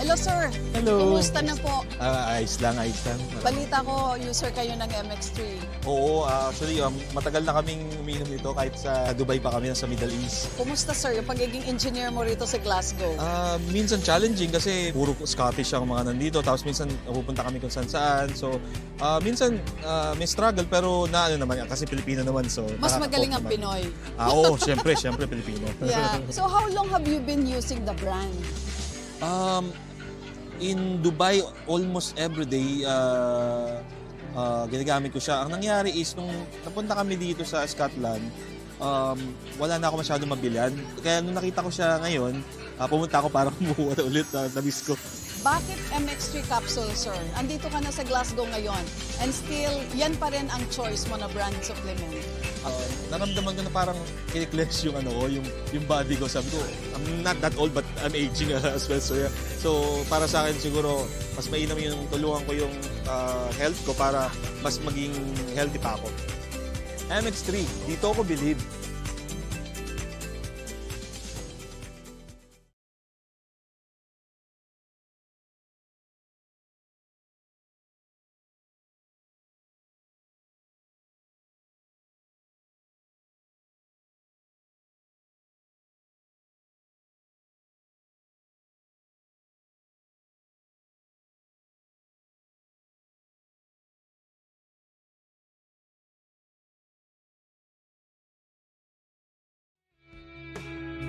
Hello, sir. Hello. Kumusta na po? Ayos lang, ayos lang. Balita ko, user kayo ng MX3. Oo, actually, matagal na kaming uminom nito kahit sa Dubai pa kami, sa Middle East. Kumusta, sir, yung pagiging engineer mo rito sa Glasgow? Minsan challenging kasi puro Scottish ang mga nandito, tapos minsan napupunta kami kung saan. So, minsan may struggle pero ano naman, kasi Pilipino naman. So, Mas magaling ang naman. Pinoy. Oo, syempre Pilipino. Yeah. So how long have you been using the brand? In Dubai, almost every day, ginagamit ko siya. Ang nangyari is, nung napunta kami dito sa Scotland, wala na ako masyadong mabilhan. Kaya nung nakita ko siya ngayon, pumunta ako para kumuha ulit. Na-miss ko. Bakit MX3 capsule, sir? Andito ka na sa Glasgow ngayon and still, yan pa rin ang choice mo na brand supplement. Naramdaman ko na parang kinikleanse yung yung body ko. Sabi ko, I'm not that old but I'm aging as well. So, yeah. So para sa akin siguro, mas mainam yung tulungan ko yung health ko para mas maging healthy pa ako. MX3, dito ako believe.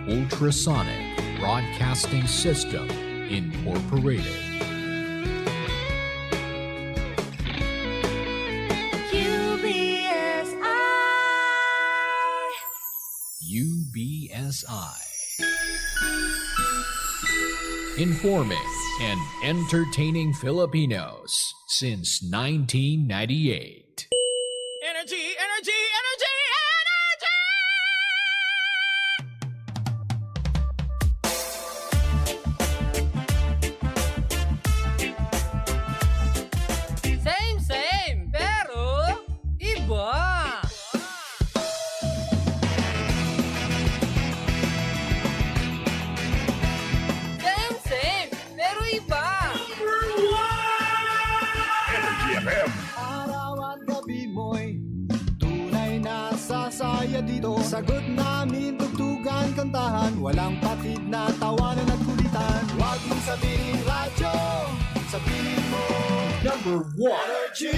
Ultrasonic Broadcasting System, Incorporated. UBSI. Informing and entertaining Filipinos since 1998. Energy, energy, energy, energy! Same, pero iba. Same, pero iba. Araw at gabi mo'y tunay na sasaya dito. Sagot namin, tugtugan, kantahan, walang patid na tawanan at kulitan. Huwag mong sabihin radyo, sabihin mo Number 1. energy.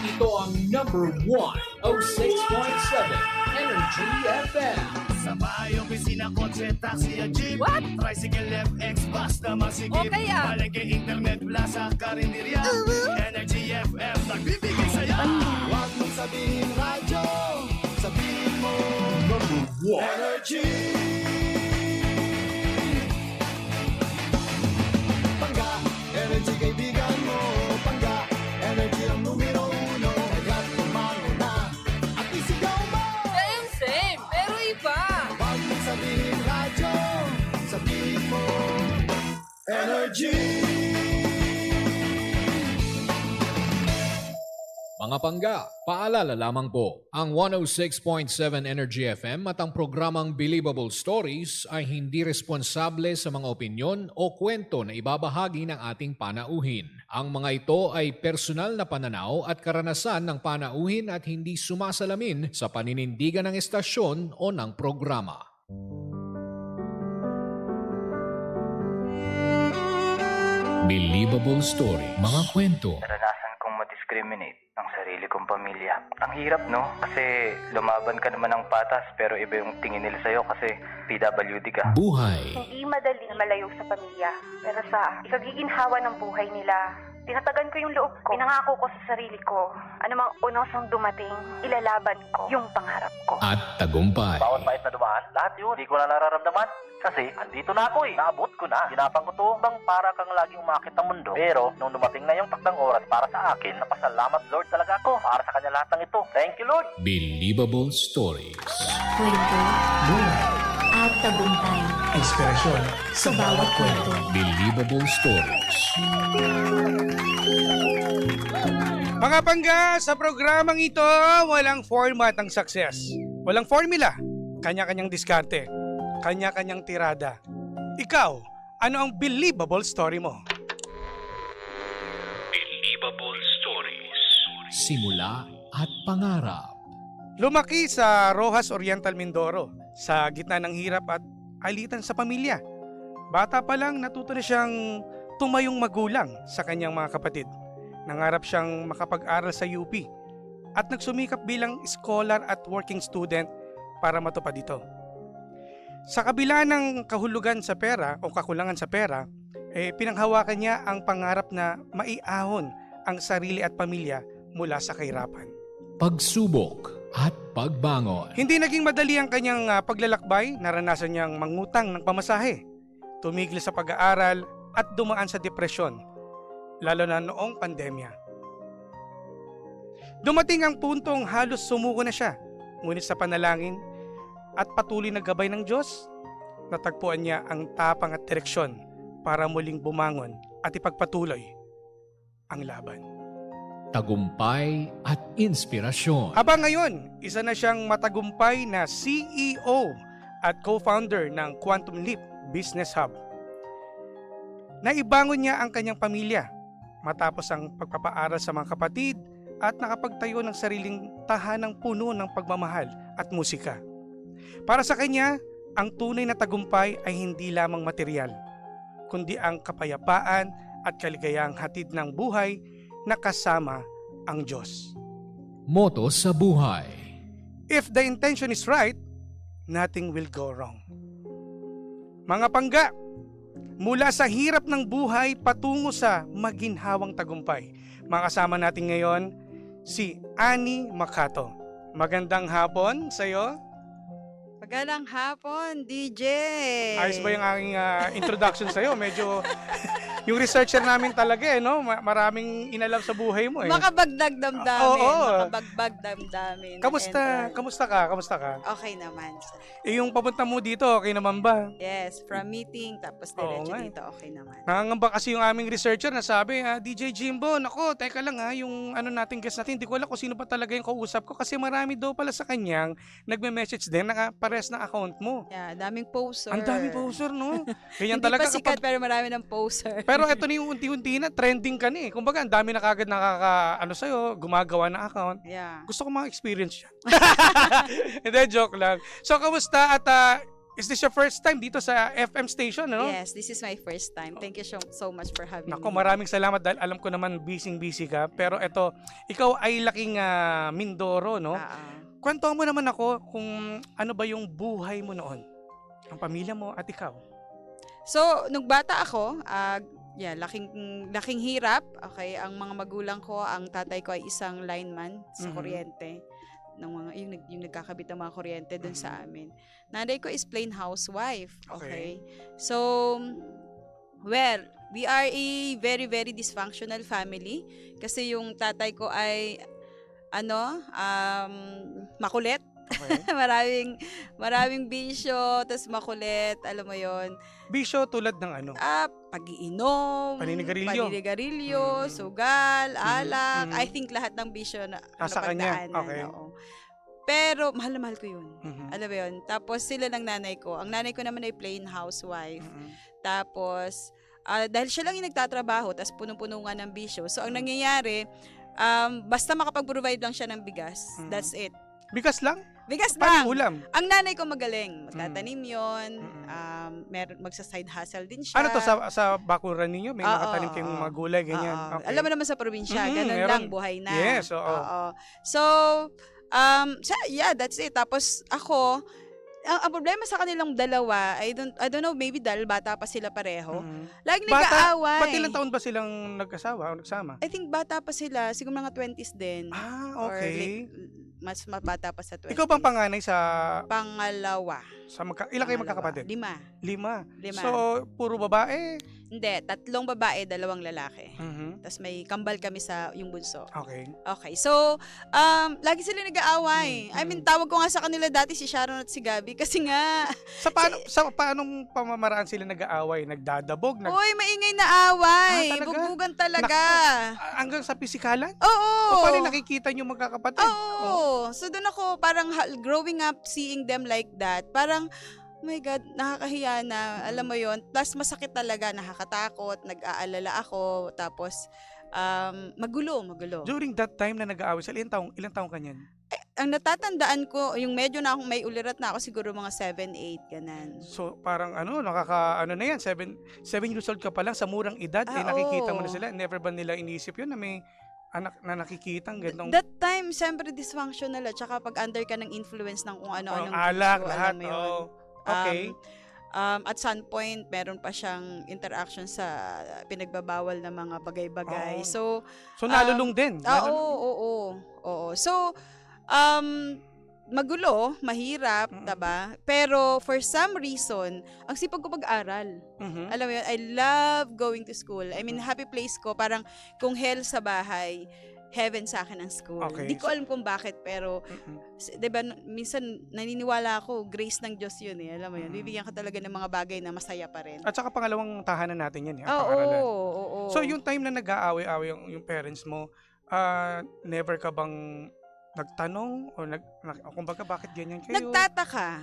Ito ang number 1, 06.7 Energy FM. Sa bahay, opisina, kotse, taxi, at jeep. What? Tricycle, FX, basta masigip. Okay, ah. Palengke, internet, plaza, karinderya. Energy FM, nagbibigay saya. Huwag mong sabihin radyo, sabihin mo Number 1. energy. Pangga, energy kaibigan mo. Pangga, energy ang numero uno. Kaya't lumango na at isigaw mo. Same, pero iba. Huwag mong sabihin radyo, sabihin mo energy. Mga pangga, paalala lamang po, ang 106.7 Energy FM at ang programang Believable Stories ay hindi responsable sa mga opinyon o kwento na ibabahagi ng ating panauhin. Ang mga ito ay personal na pananaw at karanasan ng panauhin at hindi sumasalamin sa paninindigan ng estasyon o ng programa. Believable Story, mga kwento, Naranasan kong ma-discriminate ng sarili kong pamilya. Ang hirap, no? Kasi lumaban ka naman ng patas pero iba yung tingin nila sa'yo kasi PWD ka. buhay, Hindi madali na malayo sa pamilya. Pero sa ikagiginhawa ng buhay nila, tinatagan ko yung loob ko. Pinangako ko sa sarili ko, anumang unosong dumating, ilalaban ko yung pangarap ko. at tagumpay. Bawat pait na dumaan, lahat yun, hindi ko na nararamdaman. Kasi, andito na ako eh. Naabot ko na. Ginapang ko to bang para kang laging umakit ng mundo. Pero, nung dumating na yung takdang oras para sa akin, napasalamat Lord talaga ako para sa kanya lahat ng ito. Thank you, Lord! Believable Stories. Kwento, at tagumpay Inspirasyon sa bawat kwento. Believable Stories. Mga pangga, sa programang ito, walang format ang success. Walang formula, kanya-kanyang diskarte. kanya-kanyang tirada. Ikaw, ano ang believable story mo? Believable Stories. Simula at pangarap. Lumaki sa Rojas Oriental, Mindoro, sa gitna ng hirap at alitan sa pamilya. Bata pa lang natuto na siyang tumayong magulang sa kanyang mga kapatid. Nangarap siyang makapag-aral sa UP at nagsumikap bilang scholar at working student para matupad ito. Sa kabila ng kahulugan sa pera o kakulangan sa pera, pinanghawakan niya ang pangarap na maiahon ang sarili at pamilya mula sa kahirapan. Pagsubok at pagbangon. Hindi naging madali ang kanyang paglalakbay, naranasan niyang mangutang ng pamasahe, tumigil sa pag-aaral at dumaan sa depresyon, lalo na noong pandemya. Dumating ang puntong halos sumuko na siya, ngunit sa panalangin at patuloy na gabay ng Diyos, natagpuan niya ang tapang at direksyon para muling bumangon at ipagpatuloy ang laban. Tagumpay at inspirasyon. Aba ngayon, isa na siyang matagumpay na CEO at co-founder ng Quantum Leap Business Hub. Naibangon niya ang kanyang pamilya matapos ang pagpapaaral sa mga kapatid at nakapagtayo ng sariling tahanang puno ng pagmamahal at musika. Para sa kanya, ang tunay na tagumpay ay hindi lamang material, kundi ang kapayapaan at kaligayahang hatid ng buhay na kasama ang Diyos. Moto sa buhay. If the intention is right, nothing will go wrong. Mga pangga, mula sa hirap ng buhay patungo sa maginhawang tagumpay, makasama natin ngayon si Annie Macato. Magandang hapon sa iyo. Magandang hapon, DJ. Ayos ba yung aking introduction sa iyo? Medyo yung researcher namin talaga no? Maraming inalam sa buhay mo Makabagdag damdamin. Oo. Makabagbag damdamin. Kamusta? Kamusta ka? Okay naman. Yung papunta mo dito, okay naman ba? Yes, from meeting tapos diretso dito, okay naman. Nangangamba kasi yung aming researcher na sabi, DJ Jimbo, nako, teka lang yung nating guest natin, hindi ko alam kung sino pa talaga yung kausap ko kasi marami daw pala sa kanyang nagme-message din na pares na account mo. Yeah, daming poster. Ang daming poster, no? Ganyan Hindi talaga pa sikat pero marami ng poster. Pero eto na yung unti-unti na, trending ka na eh. Kumbaga, ang dami na kagad sa'yo, gumagawa ng account. Yeah. Gusto ko ma-experience yan. Hindi, joke lang. So, kamusta at is this your first time dito sa FM station, no? Yes, this is my first time. Thank you so much for having Nako, me. maraming salamat dahil alam ko naman busy ka. Pero eto, ikaw ay laking Mindoro, no? Kwento mo naman ako kung ano ba yung buhay mo noon, ang pamilya mo at ikaw. So, nung bata ako, laking hirap. Okay, ang mga magulang ko, ang tatay ko ay isang lineman sa kuryente. Yung nagkakabit ng mga kuryente dun sa amin. Nanay ko is plain housewife. Okay. So, well, we are a very, very dysfunctional family. Kasi yung tatay ko ay makulit. Okay. maraming bisyo, tas makulit, alam mo yon. Bisyo tulad ng ano? Pag-iinom, paninigarilyo, sugal, alak. I think lahat ng bisyo na sa kanya. Okay. Pero mahal na mahal ko yun. Alam mo yun. Tapos sila ng nanay ko. Ang nanay ko naman ay plain housewife. Tapos, dahil siya lang yung nagtatrabaho, tapos punong-puno nga ng bisyo. So, ang nangyayari, basta makapag-provide lang siya ng bigas. That's it. Bigas lang? Bigas lang. Ulam? Ang nanay ko magaling. Magtatanim yun. Magsa-side hustle din siya. Ano to, sa bakuran ninyo? May nakatanim kayong mga gulay, ganyan? Okay. Alam mo naman sa probinsya, ganun lang, buhay na. Yes, oo. So, that's it. Tapos ako, ang problema sa kanilang dalawa, I don't know, maybe dahil bata pa sila pareho. Laging nag-aaway. Ba't ilang taon ba silang nag-asawa o nagsama? I think bata pa sila, siguro mga 20s din. Okay. Or mas mabata pa sa 20s. Ikaw bang panganay sa... Pangalawa. Ilan kayo magkakapatid? 5. 5. So, puro babae? Hindi, 3 babae, 2 lalaki. Tapos may kambal kami sa yung bunso. Okay. So, lagi sila nag-aaway. I mean, tawag ko nga sa kanila dati si Sharon at si Gabi kasi nga... Sa paanong pamamaraan sila nag-aaway? Nagdadabog? Uy, maingay na away. Bugbugan talaga. Hanggang sa pisikalan? Oo. O paano nakikita nyo magkakapatid? Oo. So, doon ako parang growing up seeing them like that. Parang my God, nakakahiya na, alam mo yon. Plus masakit talaga, nakakatakot, nag-aalala ako, tapos magulo. During that time na nag-aaway sila, ilang taong ka niyan? Ang natatandaan ko, yung medyo na akong may ulirat na ako, siguro mga 7, 8, ganan. So parang na yan, 7 years old ka pa lang, sa murang edad, nakikita mo na sila. Never ba nila iniisip yun na may anak na nakikitang ganitong... That time, siyempre dysfunctional at saka pag under ka ng influence ng kung ano-anong alak, gusto, lahat. alam mo yun. Okay. At some point, meron pa siyang interaction sa pinagbabawal na mga bagay-bagay. So nalulung din. Oo. So, magulo, mahirap, diba? Pero for some reason, ang sipag ko pag-aral. Alam mo yun, I love going to school. I mean, happy place ko. Parang kung hell sa bahay, heaven sa akin ang school. Okay. Hindi ko alam kung bakit, pero, diba, minsan naniniwala ako, grace ng Diyos yun eh. Alam mo yun, bibigyan ka talaga ng mga bagay na masaya pa rin. At saka pangalawang tahanan natin yan, Oo. So yung time na nag-aaway-aaway yung parents mo, never ka bang nagtanong o kumbaga bakit ganyan kayo? Nagtataka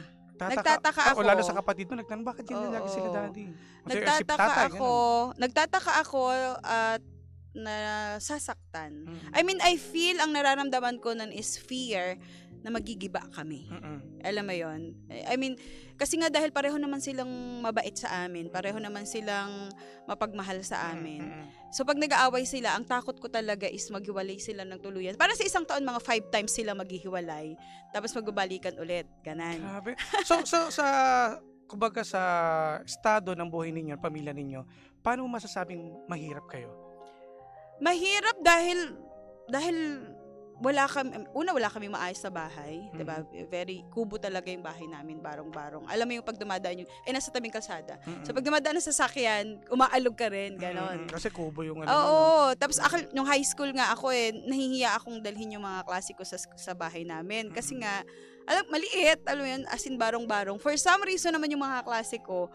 ako. O lalo sa kapatid mo, nagtanong bakit ganyan lagi sila daddy? Nagtataka ako at nasasaktan. I mean, I feel ang nararamdaman ko nun is fear na magigiba kami. Alam mo yon. I mean, kasi nga dahil pareho naman silang mabait sa amin, pareho naman silang mapagmahal sa amin. So pag nag-aaway sila, ang takot ko talaga is maghiwalay sila ng tuluyan. Para sa isang taon, mga 5 times sila maghihiwalay, tapos magbabalikan ulit. Ganan. Grabe. So kumbaga sa estado ng buhay ninyo, pamilya ninyo, paano mo masasabing mahirap kayo? Mahirap dahil wala kami maayos sa bahay, 'di ba? Very kubo talaga yung bahay namin, barong-barong. Alam mo yung pag dumadaan nasa tabing kalsada. So pag dumadaan ng sasakyan, umaalog ka rin, ganon. Kasi kubo yung Oo, tapos nung high school nga ako nahihiya akong dalhin yung mga klase ko sa bahay namin kasi nga maliit, alam mo yun, as in barong-barong. For some reason naman yung mga klase ko,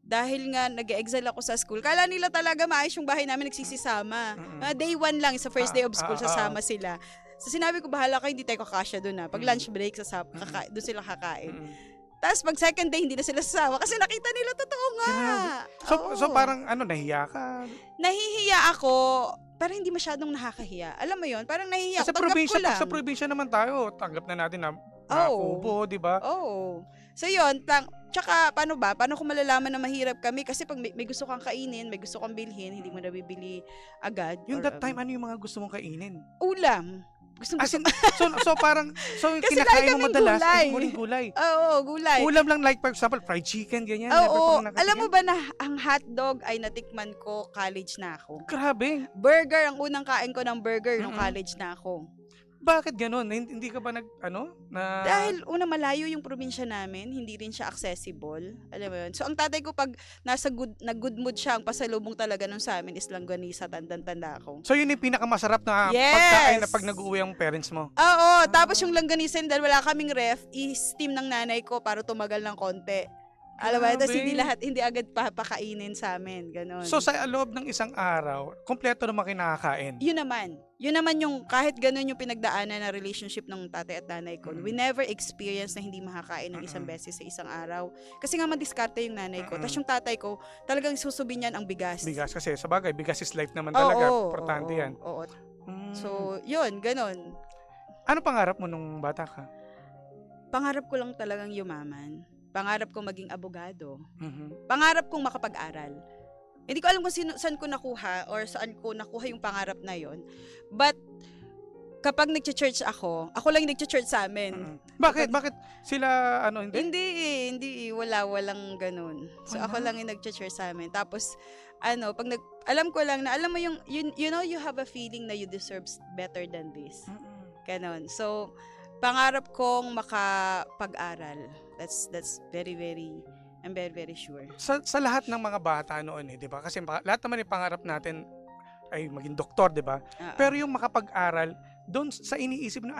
dahil nga nag-exile ako sa school, kala nila talaga maayos yung bahay namin, nagsisisama. Day 1 lang, sa first day of school, sasama sila. So sinabi ko, bahala kayo, hindi tayo kakasya doon Pag lunch break, doon sila kakain. Tapos pag second day, hindi na sila sasama kasi nakita nila, totoo nga. So parang nahiya ka? Nahihiya ako, pero hindi masyadong nakakahiya. Alam mo yon, parang nahihiya ako. Sa probinsya naman tayo, tanggap na natin na kubo, di ba? Oo. So yun, tsaka paano ko malalaman na mahirap kami? Kasi pag may gusto kang kainin, may gusto kang bilhin, hindi mo nabibili agad. Yung that time, ano yung mga gusto mong kainin? Ulam. So kinakain mo madalas, gulay. Oo, gulay. Ulam lang, like for example, fried chicken, ganyan. Oo, alam mo ba na ang hotdog ay natikman ko college na ako? Grabe. Burger, ang unang kain ko ng burger nung college na ako. Bakit ganun? Hindi ka ba Dahil malayo yung probinsya namin, hindi rin siya accessible. Alam mo yun? So ang tatay ko pag nag-good mood siya, ang pasalubong talaga nun sa amin is langganisa, tanda ako. So yun yung pinakamasarap na pagkain na pag nag-uwi ang parents mo? Oo, tapos yung langganisa, dahil wala kaming ref, i-steam ng nanay ko para tumagal ng konti. Alam mo, tapos hindi agad papakainin sa amin, ganun. So sa loob ng isang araw, kompleto naman kinakain? Yun naman yung kahit ganun yung pinagdaanan na relationship ng tatay at nanay ko. We never experience na hindi makakain ng isang beses sa isang araw. Kasi nga madiskarte yung nanay ko. Tapos yung tatay ko, talagang susubin niyan ang bigas. Bigas kasi, sabagay, bigas is life naman talaga. Importante yan. Oo. So, yun, ganun. Ano pangarap mo nung bata ka? Pangarap ko lang talagang yumaman. Pangarap kong maging abogado. Pangarap kong makapag-aral. Hindi ko alam kung saan ko nakuha or saan ko nakuha yung pangarap na yon. But, kapag nag-church ako lang yung nag-church sa amin. Bakit? Bakit sila, hindi? Hindi. Walang ganun. So, ako lang yung nag-church sa amin. Tapos, alam ko lang na, alam mo yung, you know, you have a feeling na you deserve better than this. Ganon. So, pangarap kong makapag-aral. That's very, very, I'm very, very sure. Sa lahat ng mga bata noon, di ba? Kasi lahat naman yung pangarap natin ay maging doktor, di ba? Pero yung makapag-aral, doon sa iniisip na,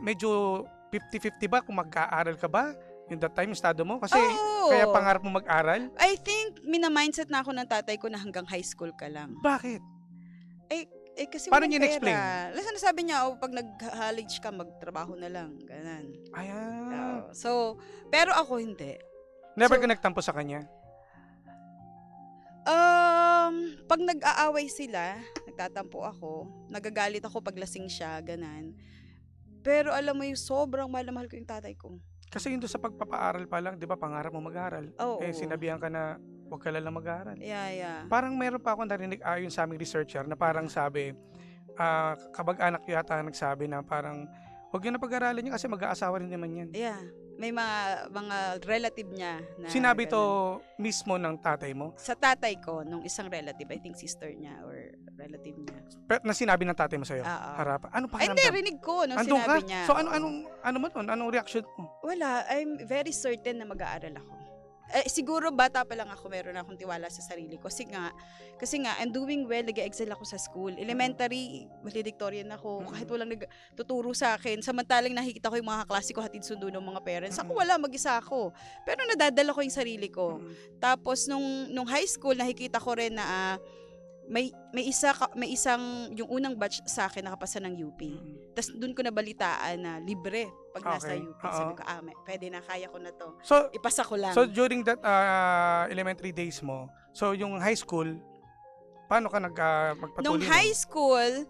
medyo 50-50 ba kung mag-aaral ka ba? Yung that time, estado mo? Kasi kaya pangarap mo mag-aral? I think, mina-mindset na ako ng tatay ko na hanggang high school ka lang. Bakit? Kasi paano niya in-explain? Lalo sabi niya, pag nag-college ka, magtrabaho na lang. Ganon. Ayan. So, pero ako hindi. Never So, ka nagtampo sa kanya? Pag nag-aaway sila, nagtatampo ako, nagagalit ako pag lasing siya, ganan. Pero alam mo yung sobrang mahal na mahal ko yung tatay ko. Kasi yun doon sa pagpapaaral pa lang, di ba, pangarap mo mag-aral. Oo. Sinabihan ka na huwag ka lang mag-aral. Yeah. Parang meron pa ako narinig ayon sa aming researcher na parang sabi, kabag-anak yata nagsabi na parang huwag yun na pag-aralin niya kasi mag-aasawa rin naman yan. Yeah. May mga relative niya na Sinabi to ganun. mismo ng tatay mo? Sa tatay ko, nung isang relative, I think sister niya or relative niya. Pero na sinabi ng tatay mo sa'yo? Oo. Harap. Ano pa Ay, hindi, rinig ko nung Andun sinabi ka? niya. So Oo. ano mo nun? Anong reaction mo? Wala, I'm very certain na mag-aaral ako. Siguro bata pa lang ako, meron akong tiwala sa sarili ko. Kasi nga, I'm doing well, nag-excel ako sa school. Elementary, valedictorian ako. Kahit walang nagtuturo sa akin. Samantalang nakikita ko yung mga klase ko, hatid sundo ng mga parents. Ako wala, mag-isa ako. Pero nadadala ko yung sarili ko. Tapos nung high school, nakikita ko rin na may isang yung unang batch sa akin nakapasa ng UP. Tapos doon ko nabalitaan na libre pag nasa Okay. UP. Sabi ko, pwede na, kaya ko na to. So, Ipasa ko lang. so during that elementary days mo, so yung high school, paano ka magpatuloy? Nung high school,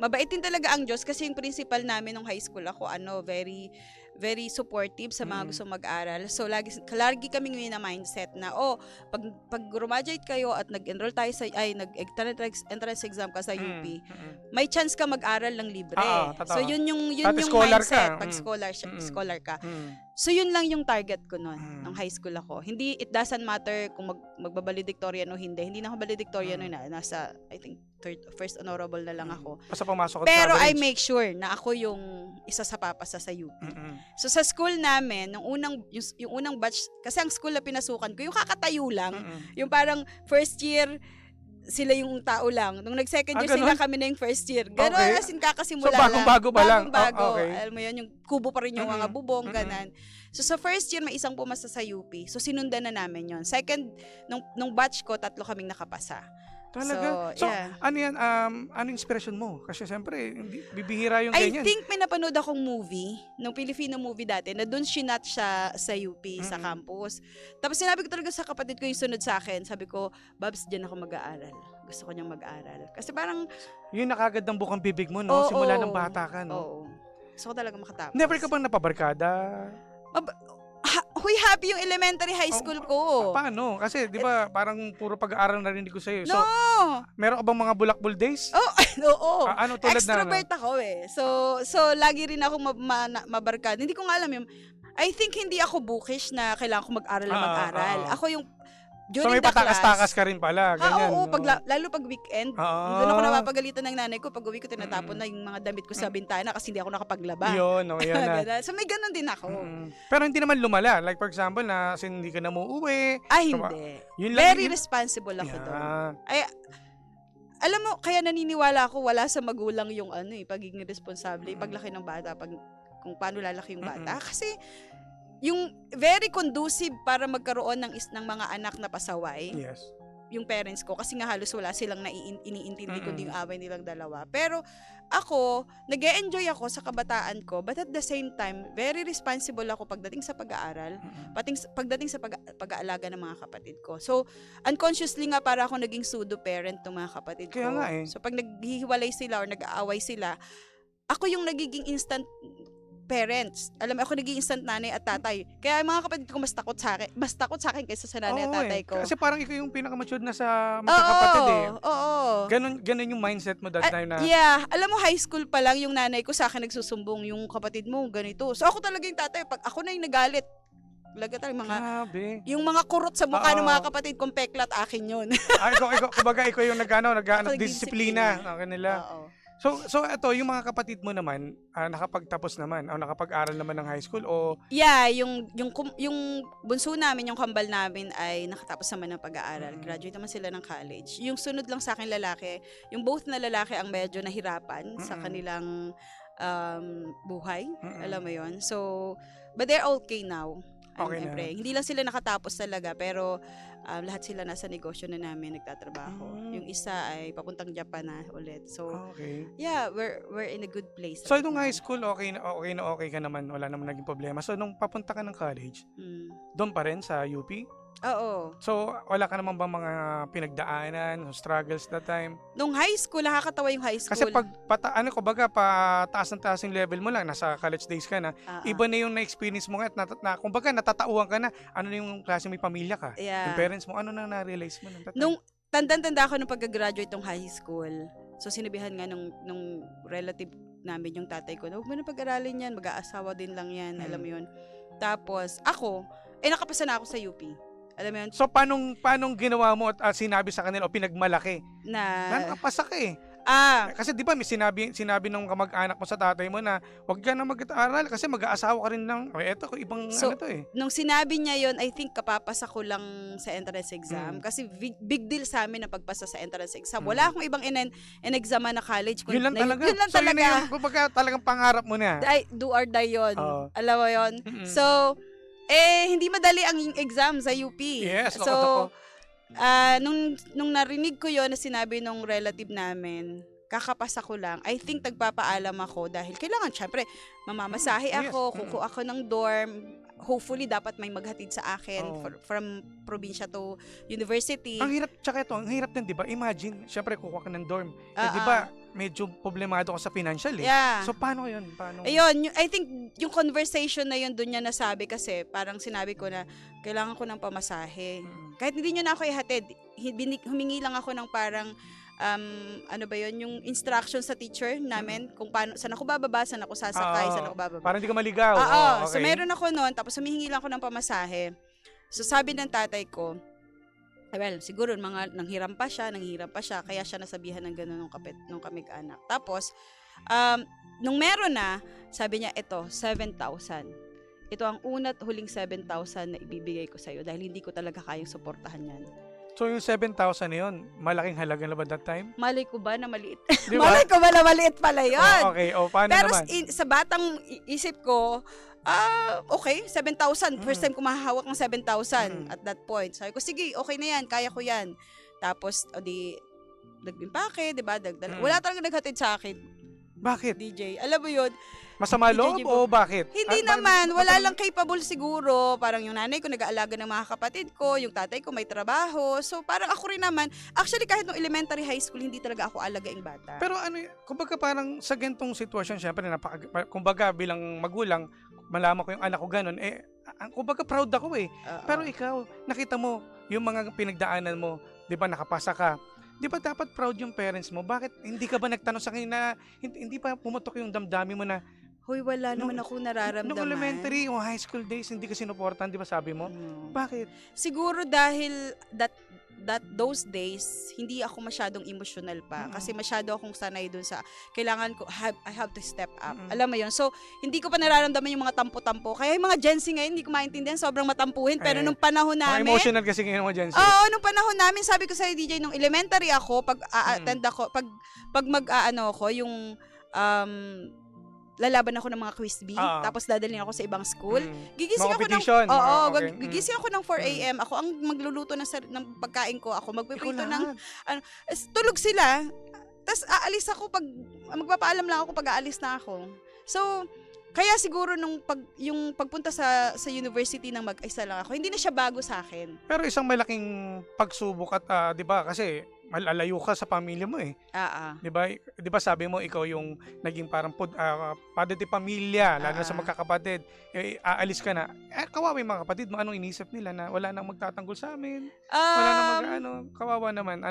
mabait din talaga ang Diyos kasi yung principal namin nung high school ako, very very supportive sa mga gusto mag-aral. So lagi kaming may na mindset na pag graduate kayo at nag-enroll tayo sa nag-entrance exam ka sa UP, may chance ka mag-aral ng libre. So yun yung scholar mindset ka. pag scholar ka. So yun lang yung target ko noon nung high school ako. Hindi, it doesn't matter kung magbabaledictorian o hindi. Hindi na ako valedictorian noon, nasa I think first honorable na lang ako. Basta pumasok ka Pero sa I average. make sure na ako yung isa sa papasa sa UP. So sa school namin, yung unang batch, kasi ang school na pinasukan ko, yung kakatayo lang, yung parang first year, sila yung tao lang. Nung nag-second year ganun? sila, kami na yung first year. Gano'n, Okay. as in kakasimula So, bagong-bago pa lang. Bagong-bago. Okay. Alam mo yun, yung kubo pa rin yung mga bubong, ganan. So sa first year, may isang pumasa sa UP. So sinundan na namin yon. Second, nung batch ko, 3 kaming nakapasa. Talaga? So, yeah. ano yan? Ano inspiration mo? Kasi siyempre, bibihira yung I ganyan. think may napanood akong movie, nung Filipino movie dati, na doon sinat siya sa UP, sa campus. Tapos sinabi ko talaga sa kapatid ko yung sunod sa akin, sabi ko, Babs, dyan ako mag-aaral. Gusto ko niyang mag-aaral. Kasi parang... Yun nakagad ng bukang bibig mo, no? Simula ng bata ka, no? Oo. Gusto ko talaga makatapos. Never ka bang napabarkada? Huy, happy yung elementary high school ko. Paano? Kasi, di ba, parang puro pag-aaral narinig ko sa'yo. No! So, meron ka bang mga bulakbul days? Oo. Ano tulad Extrovert ako eh. So lagi rin ako mabarkada. Hindi ko nga alam yung... I think hindi ako bookish na kailangan ko mag-aral na mag-aral. Ako yung... So During may the class, patakas-takas ka rin pala, ganyan. oo, no? lalo pag weekend. Doon ako napapagalitan ng nanay ko. Pag uwi ko, tinatapon na yung mga damit ko sa bintana kasi hindi ako nakapaglaba. Yun, yan na. Ganun. So may ganun din ako. Pero hindi naman lumala. Like for example, na hindi ka na muuwi. Ay, So, hindi. yun lang Very yun. responsible ako doon. Yeah. Ay, alam mo, kaya naniniwala ako wala sa magulang yung pagiging responsable, paglaki ng bata, kung paano lalaki yung bata. Kasi yung very conducive para magkaroon ng mga anak na pasaway. Yes. Yung parents ko kasi nga halos wala silang iniintindi kundi yung away nilang dalawa. Pero ako, nag-e-enjoy ako sa kabataan ko, but at the same time, very responsible ako pagdating sa pag-aaral, pagdating sa pag-aalaga ng mga kapatid ko. So, unconsciously nga para ako naging pseudo parent ng mga kapatid ko. Kaya nga eh. So, pag naghihiwalay sila or nag-aaway sila, ako yung nagiging instant parents. Alam mo, ako naging instant nanay at tatay. Kaya mga kapatid ko mas takot sa akin kaysa sa nanay at tatay ko. Kasi parang ikaw yung pinaka-matured na sa magkakapatid eh. Oo. Ganun yung mindset mo that time na. Yeah. Alam mo, high school pa lang yung nanay ko sa akin nagsusumbong yung kapatid mo, ganito. So ako talaga yung tatay. Pag ako na yung nagalit, talaga Grabe. yung mga kurot sa mukha ng mga kapatid kong peklat, akin yun. Kumbaga ikaw yung Ako disiplina nagdisiplina. kanila. Oo. So ito, yung mga kapatid mo naman, nakapagtapos naman, o nakapag-aral naman ng high school, o... Yeah, yung bunso namin, yung kambal namin ay nakatapos naman ng pag-aaral. Graduate naman sila ng college. Yung sunod lang sa akin lalaki, yung both na lalaki ang medyo nahirapan sa kanilang buhay. Alam mo yon. So, but they're okay now. Okay na. Hindi lang sila nakatapos talaga, pero lahat sila nasa negosyo na namin nagtatrabaho. Yung isa ay papuntang Japan na ulit. So, Okay. yeah, we're in a good place. So, right nung now. high school, okay ka naman. Wala naman naging problema. So, nung papunta ka ng college, Mm. doon pa rin sa UP? Oo. So, wala ka naman bang mga pinagdaanan, struggles that time? Nung high school, nakakatawa yung high school. Kasi pag pataas ng taas yung level mo lang, nasa college days ka na, iba na yung na-experience mo nga at kumbaga natatauhan ka na, ano na yung klase may pamilya ka. Yeah. Yung parents mo, ano na na-realize mo? Nung tanda ako nung pagka-graduate ng high school, so sinabihan nga nung relative namin yung tatay ko, huwag mo na pag-aralin yan, mag-aasawa din lang yan, alam mo yun. Tapos, ako, nakapasa na ako sa UP. Alam mo yun? So, paanong ginawa mo at sinabi sa kanila o pinagmalaki? Na Nakapasa ka eh. Kasi di ba may sinabi ng kamag-anak mo sa tatay mo na huwag ka na mag-aaral kasi mag-aasawa ka rin ng, eto, ibang So, ano to eh. nung sinabi niya yon, I think kapapasa ko lang sa entrance exam. Kasi big deal sa amin na pagpasa sa entrance exam. Wala akong ibang in-exam na college. Yun lang talaga. Yun lang so, talaga. yun na yung kumbaga, talagang pangarap mo na. Do or die yun. Oo. Alam mo yun? So, hindi madali ang exam sa UP. Yes, So, nung narinig ko yon na sinabi nung relative namin, kakapasa ko lang, I think nagpapaalam ako dahil kailangan, syempre, mamamasahe ako, kukuha ako ng dorm, hopefully dapat may maghatid sa akin from probinsya to university. Ang hirap, tsaka ito, ang hirap din, di ba? Imagine, syempre kukuha ka ng dorm. Di ba, medyo problemado ka sa financial eh. Yeah. So, paano yun? Ayun, I think yung conversation na yun doon niya nasabi kasi parang sinabi ko na kailangan ko ng pamasahe. Kahit hindi niyo na ako ihatid, humingi lang ako ng parang ano ba yun, yung instruction sa teacher namin kung paano, saan ako bababa, saan ako sasakay, saan ako bababa. Para hindi ka maligaw. Okay. So meron ako noon, tapos humihingi lang ako ng pamasahe. So sabi ng tatay ko, well, siguro nanghiram pa siya, kaya siya nasabihan ng gano'n nung kamig-anak. Tapos, nung meron na, sabi niya, ito, 7,000. Ito ang una't huling 7,000 na ibibigay ko sa'yo dahil hindi ko talaga kayang suportahan yan. So, yung 7,000 na yun, malaking halaga na ba that time? Malay ko ba na maliit? Diba? Malay ko ba na maliit pala yun? Okay, paano pero naman? sa batang isip ko, okay, 7,000. First time ko mahahawak ng 7,000 at that point. Sabi ko, sige, okay na yan, kaya ko yan. Tapos, nag-impake, diba? Wala talaga naghatid sa akin. Bakit? DJ, alam mo yun? Masama loob o bakit? Hindi naman, wala lang capable siguro. Parang yung nanay ko nag-aalaga ng mga kapatid ko, yung tatay ko may trabaho. So parang ako rin naman, actually kahit nung elementary high school, hindi talaga ako alagaing bata. Pero kumbaga parang sa gantong sitwasyon, syempre, kumbaga bilang magulang, malaman ko yung anak ko ganun, kumbaga proud ako eh. Pero ikaw, nakita mo yung mga pinagdaanan mo, di ba nakapasa ka, di ba dapat proud yung parents mo? Bakit hindi ka ba nagtanong sa kanila, hindi pa pumutok yung damdamin mo na, hoy, wala naman ako nararamdaman. Nung elementary o high school days, hindi ka sinuportan, di ba sabi mo? Bakit? Siguro dahil those days, hindi ako masyadong emotional pa. Kasi masyado akong sanay dun sa, kailangan ko, I have to step up. Alam mo yun? So, hindi ko pa nararamdaman yung mga tampo-tampo. Kaya yung mga Gen Z ngayon, hindi ko maintindihan, sobrang matampuhin. Pero nung panahon namin, mga emotional kasi ngayon mga Gen Z. Oo, nung panahon namin, sabi ko sa'yo, DJ, nung elementary ako, pag a-attend ako, pag mag-aano ako, yung, lalaban ako ng mga quiz bee, tapos dadalhin ako sa ibang school. Gigising ako ng gigising ako ng 4 AM. Ako ang magluluto ng pagkain ko. Ako magpiprito ng tulog sila. Tapos aalis ako magpapaalam lang ako pag aalis na ako. So, kaya siguro yung pagpunta sa university nang mag-isa lang ako, hindi na siya bago sa akin. Pero isang malaking pagsubok at 'di ba kasi malalayo ka sa pamilya mo eh. 'Di ba? 'Di ba sabi mo ikaw yung naging parang padre de pamilya, lalo na sa magkakapatid. Aalis ka na. Kawawa yung mga kapatid mo, anong inisip nila na wala nang magtatanggol sa amin? Wala nang kawawa naman.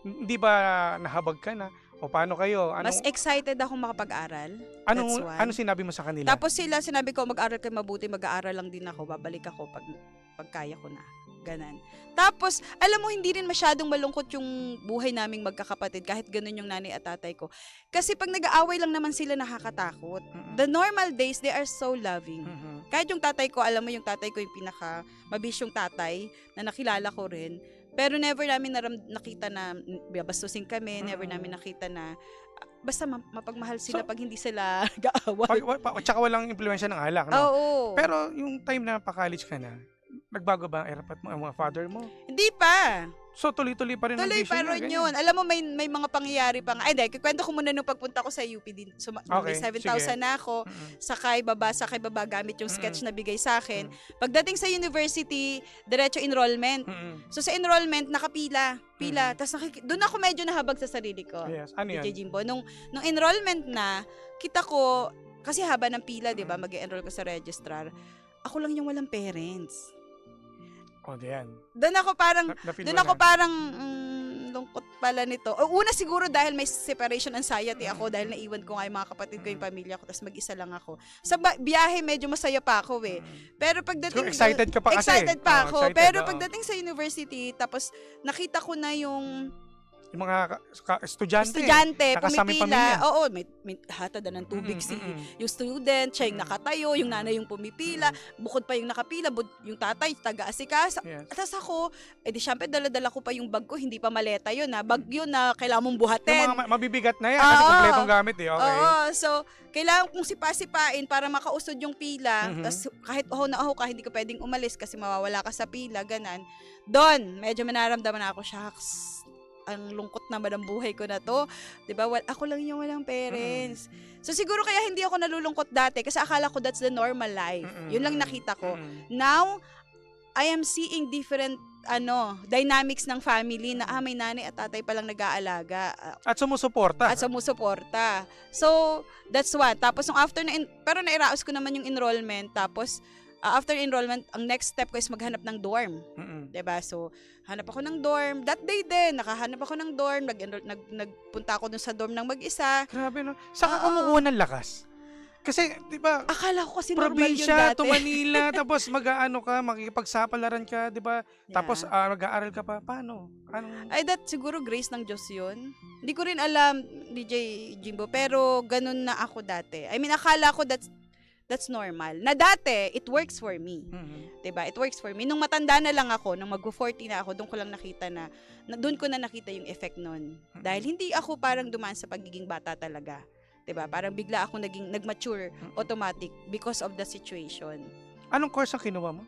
Hindi ba nahabag ka na? O paano kayo? Mas excited ako makapag-aral. Ano sinabi mo sa kanila? Tapos sinabi ko, mag-aral kayo mabuti, mag-aaral lang din ako, babalik ako pag kaya ko na. Ganon. Tapos, alam mo, hindi rin masyadong malungkot yung buhay naming magkakapatid, kahit ganun yung nanay at tatay ko. Kasi pag nag-aaway lang naman sila, nakakatakot. The normal days, they are so loving. Kahit yung tatay ko, alam mo, yung tatay ko yung pinaka-mabisyong tatay na nakilala ko rin. Pero never namin nakita na babastusin kami, never namin nakita na basta mapagmahal sila pag hindi sila nag-aaway. Tsaka walang impluwensya ng alak, no? Oo. Pero yung time na pa-college ka na, nagbago ba ang erapat mo, ang mga father mo? Hindi pa. So, tuloy-tuloy pa rin ang Tuloy vision pa niya, rin ganyan. yun. Alam mo, may mga pangyayari pa nga. Ay, hindi. Kikwento ko muna nung pagpunta ko sa UP din. So, Okay, may 7,000 na ako. Sakay baba gamit yung sketch na bigay sa akin. Pagdating sa university, diretso enrollment. So, sa enrollment, nakapila. Tapos, doon ako medyo nahabag sa sarili ko. Yes. Ano yan? DJ Jimbo. Nung enrollment na, kita ko, kasi haba ng pila, di ba, mag-enroll ko sa registrar. Ako lang yung walang parents. O, diyan. Doon ako parang, Na-feel doon mo ako na. parang, lungkot pala nito. O, una siguro dahil may separation anxiety ako dahil naiwan ko nga yung mga kapatid ko, yung pamilya ko, tapos mag-isa lang ako. Sa biyahe, medyo masaya pa ako eh. Pero pagdating... So, excited ka pa kasi. Excited pa ako. Excited, pero oo. pagdating sa university, tapos nakita ko na yung Yung mga estudyante. pumipila. Nakasama yung pamilya. Oo, may hatad na ng tubig yung student, siya yung nakatayo, yung nanay yung pumipila, bukod pa yung nakapila, yung tatay, taga-asikas. Yes. Tapos ako, edi syempre dala-dala ko pa yung bag ko, hindi pa maleta yun ha. Bag yun na kailangan mong buhatin. Yung mga mabibigat na yan kasi kompletong gamit eh. Okay. Oo, so kailangan kong sipa-sipain para makausod yung pila. Tapos kahit na ako ka, hindi ka pwedeng umalis kasi mawawala ka sa pila, ganan. Doon, medyo manaramdaman ako, shucks, ang lungkot naman ng buhay ko na to. 'Di ba? Ako lang yung walang parents. So siguro kaya hindi ako nalulungkot dati kasi akala ko that's the normal life. Yun lang nakita ko. Now, I am seeing different dynamics ng family na may nanay at tatay palang nag-aalaga. At sumusuporta. So, that's one. Tapos pero nairaos ko naman yung enrollment. Tapos, after enrollment, ang next step ko is maghanap ng dorm. 'Di ba? So, hanap ako ng dorm. That day din, nakahanap ako ng dorm. Nagpunta ako dun sa dorm ng mag-isa. Grabe no. Saan ka kumukuha ng lakas? Kasi, di ba, akala ko kasi normal yun probinsya dati. to Manila, tapos mag-aano ka, makikipagsapalaran ka, di ba? Yeah. Tapos mag-aaral ka pa. Paano? Ay, that siguro grace ng Diyos yun. Hindi ko rin alam, DJ Jimbo, pero ganun na ako dati. I mean, akala ko that's normal. Na dati, it works for me. Diba? It works for me. Nung matanda na lang ako, nung mag-40 na ako, doon ko lang nakita doon ko na nakita yung effect nun. Dahil hindi ako parang dumaan sa pagiging bata talaga. Diba? Parang bigla ako nag-mature automatic because of the situation. Anong course ang kinuha mo?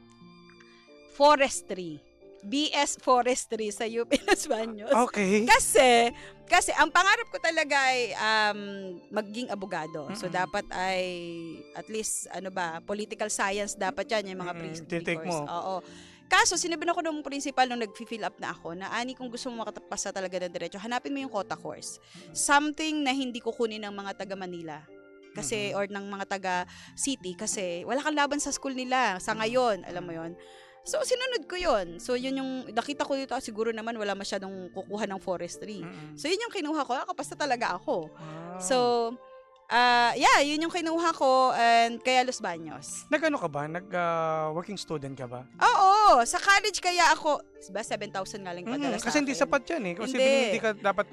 Forestry. BS Forestry sa UP Los Baños. Okay. Kasi ang pangarap ko talaga ay maging abogado. So dapat ay at least political science dapat yan yung mga Titake mo. Oo. Kaso sinabi ako ng principal nung nag-fill up na ako na kung gusto mo makapasa talaga ng diretso, hanapin mo yung quota course. Something na hindi kukunin ng mga taga Manila. Kasi or ng mga taga city kasi wala kang laban sa school nila sa ngayon, alam mo yon. So, sinunod ko yun. So, yun yung, nakita ko dito, siguro naman wala masyadong kukuha ng forestry. So, yun yung kinuha ko. Nakapasta talaga ako. Wow. So, yun yung kinuha ko and kaya Los Baños. Nag-ano ka ba? Nag-working student ka ba? Oo, sa college kaya ako, 7,000 nga lang padala sa kasi hindi akin. sapat yan eh. Kasi hindi ka dapat,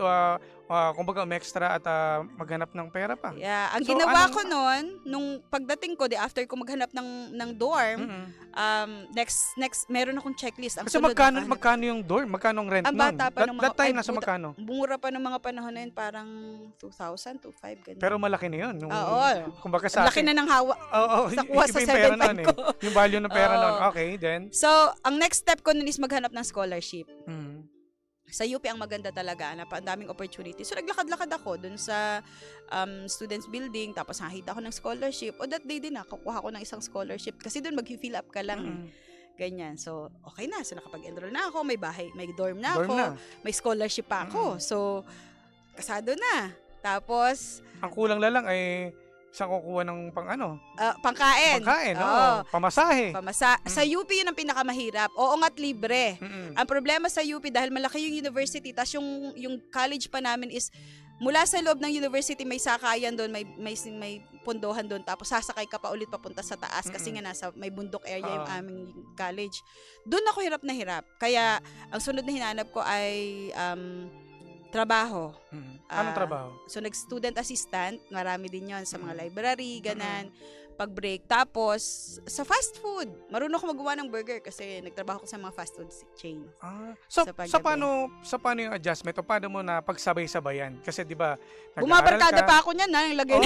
kumbaga, extra at maghanap ng pera pa. Yeah, ang ginawa ko noon, nung pagdating ko, after ko maghanap ng dorm, next, meron akong checklist. Ang Kasi sunod, magkano yung dorm? Magkano ang rent ang bata pa that time, nasa magkano? Bumura pa ng mga panahon na yun, parang 2,000, 2,500, ganun. Pero malaki na yun. Oo. Kumbaga sa Laki na ng hawa. Oo, sa kuha sa iba yung pera 7,500 nun eh. ko. Yung value ng pera Oo. nun. Okay, then? So, ang next step ko nun is maghanap ng scholarship. Sa UP ang maganda talaga, ang daming opportunity. So, naglakad-lakad ako dun sa students building, tapos nakita ko ng scholarship. O that day din kukuha ko ng isang scholarship. Kasi dun mag-fill up ka lang. Ganyan. So, okay na. So, nakapag-enroll na ako, may bahay, may dorm na ako, may scholarship pa ako. So, kasado na. Tapos, ang kulang lang ay isang kukuha ng pangkain. Oo. Pamasahe. Sa UP yun ang pinakamahirap. Oo nga't libre. Ang problema sa UP dahil malaki yung university, tas yung college pa namin is mula sa loob ng university may sakayan doon, may pundohan doon, tapos sasakay ka pa ulit papunta sa taas kasi nga nasa may bundok area yung aming college. Doon ako hirap na hirap. Kaya ang sunod na hinanap ko ay trabaho. Anong trabaho? So, nag-student assistant, marami din yon sa mga library, ganan, pag-break. Tapos, sa fast food, marunong ako magawa ng burger kasi nagtrabaho ko sa mga fast food chain. So paano yung adjustment o paano mo na pagsabay-sabayan? Kasi di ba, bumabarkada pa ako niyan, naglagay.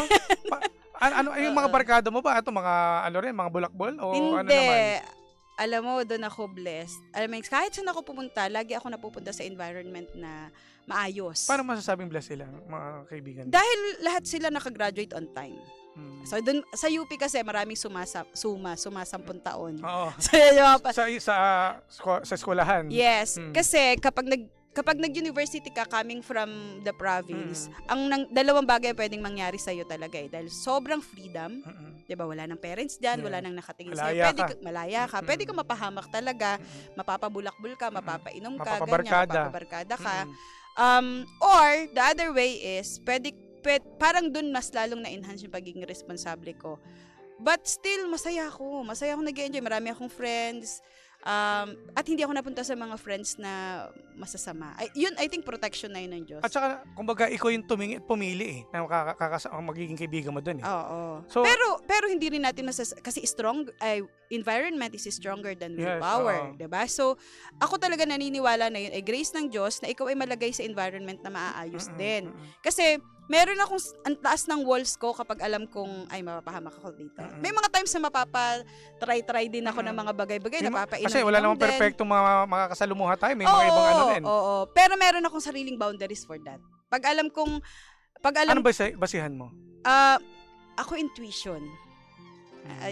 Yung mga barkada mo ba? Ito mga, mga bulakbol? O Hindi. ano naman? alam mo, doon ako blessed. Alam mo, kahit saan ako pumunta, lagi ako napupunta sa environment na maayos. Paano masasabing blessed sila, mga kaibigan? Dahil lahat sila nakagraduate on time. So doon sa UP kasi maraming sumasampung taon. Oo. Sa eskwelahan. Yes, kasi kapag nag-university ka coming from the province, dalawang bagay pwedeng mangyari sa iyo talaga dahil sobrang freedom, 'di ba? Wala nang parents diyan, wala nang nakatingin sa iyo. Malaya ka. Pwede ka mapahamak talaga, mapapabulakbul ka, mapapainom ka, mapapabarkada ka. Or the other way is parang dun mas lalong na-enhance yung pagiging responsable ko. But still, masaya ako. Masaya ako nag-enjoy. Marami akong friends. At hindi ako napunta sa mga friends na masasama. Yun, I think, protection na yun ng Diyos. At saka, kumbaga, ikaw yung pumili na magiging kaibigan mo dun eh. Oo. So, pero hindi rin natin kasi environment is stronger than willpower. Diba? So, ako talaga naniniwala na yun ay grace ng Diyos na ikaw ay malagay sa environment na maaayos din. Kasi, meron akong ang taas ng walls ko kapag alam kong ay mapapahamak ako dito. May mga times na mapapa-try din ako ng mga bagay-bagay, napapainom. Kasi wala namang perfectong makakasalumuha tayo, may mga ibang ano din. Oo. Pero meron akong sariling boundaries for that. Ano basihan mo? Ako intuition.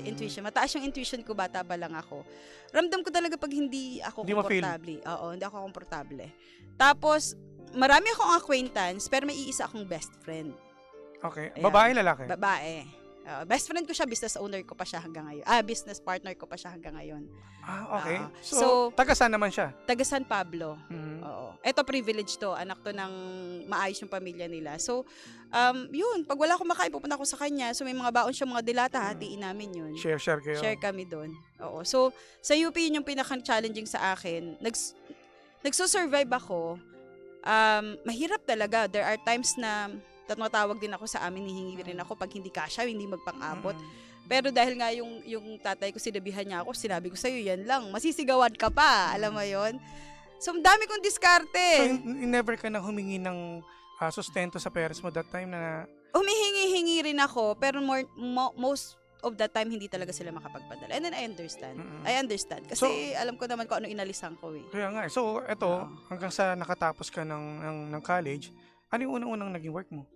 Intuition. Mataas yung intuition ko, bata pa lang ako. Ramdam ko talaga pag hindi ako komportable. Oo, hindi ako komportable. Tapos marami akong acquaintance, pero may iisa akong best friend. Okay. Ayan. Babae, lalaki? Babae. Best friend ko siya, business owner ko pa siya hanggang ngayon. Business partner ko pa siya hanggang ngayon. Okay. So taga saan naman siya? Taga San Pablo. Oo. Ito privilege to. Anak to ng maayos yung pamilya nila. So, yun. Pag wala akong makain, pupunta ako sa kanya. So, may mga baon siya, mga dilata, hatiin namin yun. Share kayo. Share kami doon. Oo. So, sa UP, yun yung pinaka-challenging sa akin. Nagsusurvive ako. Mahirap talaga. There are times na tatawag din ako sa amin, hihingi rin ako pag hindi kasya, hindi magpang-abot. Pero dahil nga yung tatay ko, sinabihan niya ako, sinabi ko sa'yo, yan lang, masisigawan ka pa, alam mo yon. So, dami kong diskarte. So, never ka na humingi ng sustento sa parents mo that time na... Humihingi-hingi rin ako, pero most of the time, hindi talaga sila makapagpadala. And then, I understand. I understand. Kasi alam ko naman kung ano inalisan ko eh. Kaya nga. So, eto, hanggang sa nakatapos ka ng college, ano yung unang-unang naging work mo?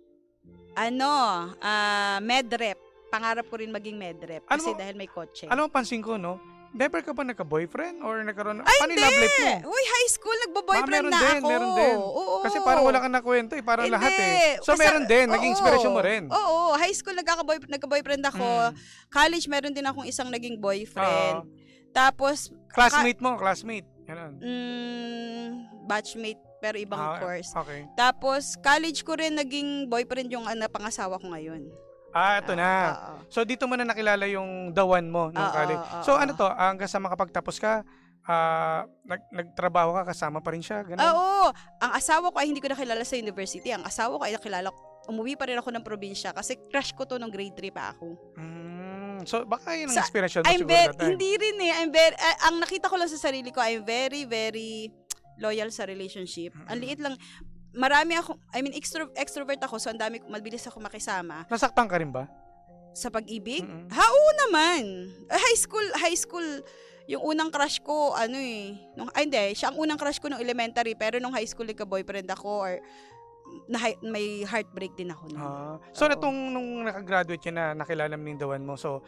Medrep. Pangarap ko rin maging medrep. Kasi dahil may kotse. Alam mo, pansin ko, no? Never ka ba nagka-boyfriend? Or nagkaroon... Ay, paano yung love life mo? Uy, high school, nagbo-boyfriend na ako. Meron din. Oo. Kasi parang wala kang nakwento eh. Parang lahat eh. So, meron din. Naging inspiration mo rin. Oo. High school, nagka-boyfriend ako. College, meron din akong isang naging boyfriend. Tapos... Classmate. Ganun. Batchmate. Pero ibang course. Okay. Tapos, college ko rin naging boyfriend yung pangasawa ko ngayon. Ito na. So, dito mo na nakilala yung the one mo nung college. So, ano to? Hanggang sa makapagtapos ka, nagtrabaho ka, kasama pa rin siya? Ganun? Oo. Ang asawa ko ay hindi ko nakilala sa university. Ang asawa ko ay nakilala ko. Umuwi pa rin ako ng probinsya kasi crush ko to nung grade 3 pa ako. So, baka yun ang inspiration mo siguro that time. Hindi rin eh. Ang nakita ko lang sa sarili ko, I'm very, very loyal sa relationship. Ang liit lang. Extrovert ako, so ang dami, mabilis ako makisama. Nasaktan ka rin ba? Sa pag-ibig? Oo naman. High school, yung unang crush ko, siya ang unang crush ko nung elementary, pero nung high school, nagka-boyfriend ako, or may heartbreak din ako. So, nung nakagraduate ka na, nakilala mo yung the one mo, so,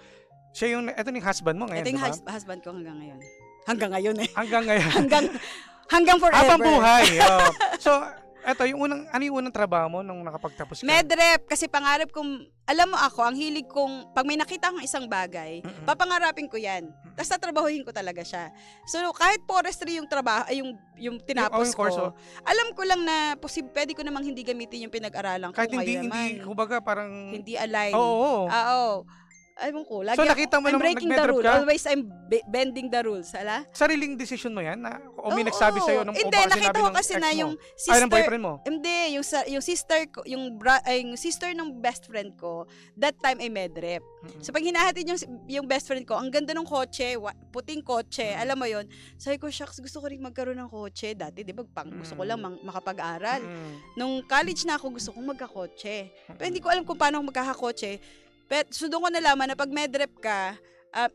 siya ito yung husband mo ngayon, ito yung husband ko hanggang ngayon. Hanggang ngayon eh. Hanggang ngayon. Hanggang forever. Habang buhay. So, eto, ano yung unang trabaho mo nung nakapagtapos ka? Medrep, kasi pangarap kong, alam mo ako, ang hilig kong, pag may nakita akong isang bagay, papangarapin ko yan. Tapos tatrabahuhin ko talaga siya. So, kahit forestry yung trabaho, yung tinapos ko, alam ko lang na pwede ko namang hindi gamitin yung pinag-aralan ko kahit ngayon naman. Kahit hindi, kumbaga parang... Hindi align. Oo. Ayun ko, lagi so, nakita mo I'm naman breaking the rule. Always I'm bending the rules. Sariling decision mo yan? O may nagsabi sa'yo? Hindi, nakita ko kasi na yung sister... ng boyfriend mo? Hindi, yung sister ko, yung sister ng best friend ko, that time ay medrep. So, pag hinahatid yung best friend ko, ang ganda ng kotse, puting kotse, alam mo yon. Sabi ko, shucks, gusto ko rin magkaroon ng kotse. Dati, di ba, gusto ko lang makapag-aral. Nung college na ako, gusto kong magkakotse. Pero hindi ko alam kung paano ako magkakakotse. So, doon ko nalaman na pag medrep ka,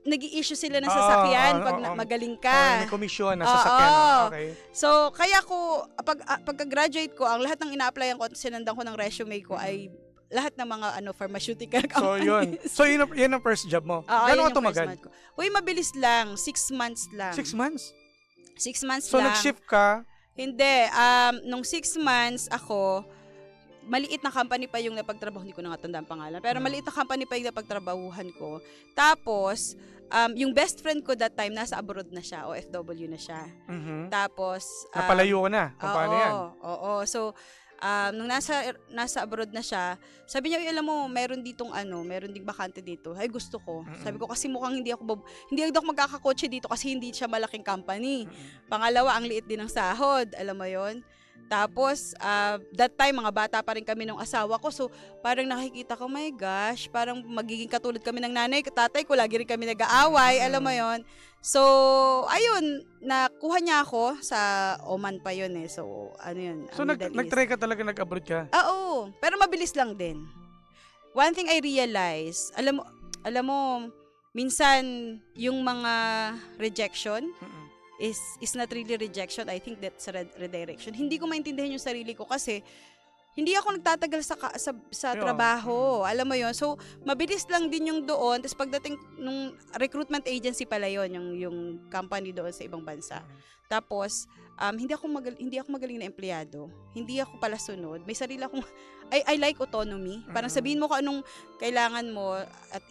nag-i-issue sila ng sasakyan pag magaling ka. May komisyon na Oo. sasakyan. Okay. So, kaya ko, pagka-graduate ko, ang lahat ng ina-applyan ko at sinandan ko ng resume ko ay lahat ng mga pharmaceutical So, companies. yun. So, yun ang first job mo. Oo, Gano'n yun ka yung tumagal? first month ko. Uy, mabilis lang. 6 months lang. 6 months? 6 months So, lang. nag-shift ka? Hindi. Nung 6 months ako, maliit na company pa yung napagtrabaho, hindi ko na nga tanda ang pangalan, pero maliit na company pa yung napagtrabahuhan ko. Tapos, yung best friend ko that time, nasa abroad na siya, OFW na siya. Tapos, Napalayo ka na? Kung paano yan? Oo. So, nung nasa abroad na siya, sabi niya, alam mo, meron ding bakante dito. Ay, gusto ko. Sabi ko, kasi mukhang hindi ako magkakakotse dito kasi hindi siya malaking company. Pangalawa, ang liit din ng sahod. Alam mo yon. Tapos, that time, mga bata pa rin kami ng asawa ko. So, parang nakikita ko, my gosh, parang magiging katulad kami ng nanay, tatay ko, lagi rin kami nag-aaway, alam mo yon. So, ayun, nakuha niya ako sa Oman pa yun eh. So, ano yun? So, nag-try ka talaga, nag-abroad ka? Oo, pero mabilis lang din. One thing I realize, alam mo, minsan, yung mga rejection, is not really rejection. I think that's redirection. Hindi ko maintindihan yung sarili ko kasi hindi ako nagtatagal sa trabaho. Alam mo yon. So, mabilis lang din yung doon. Tapos pagdating nung recruitment agency pala yon, yung company doon sa ibang bansa. Tapos, hindi ako magaling na empleyado. Hindi ako pala sunod. May sarili akong I like autonomy. Parang sabihin mo kung anong kailangan mo at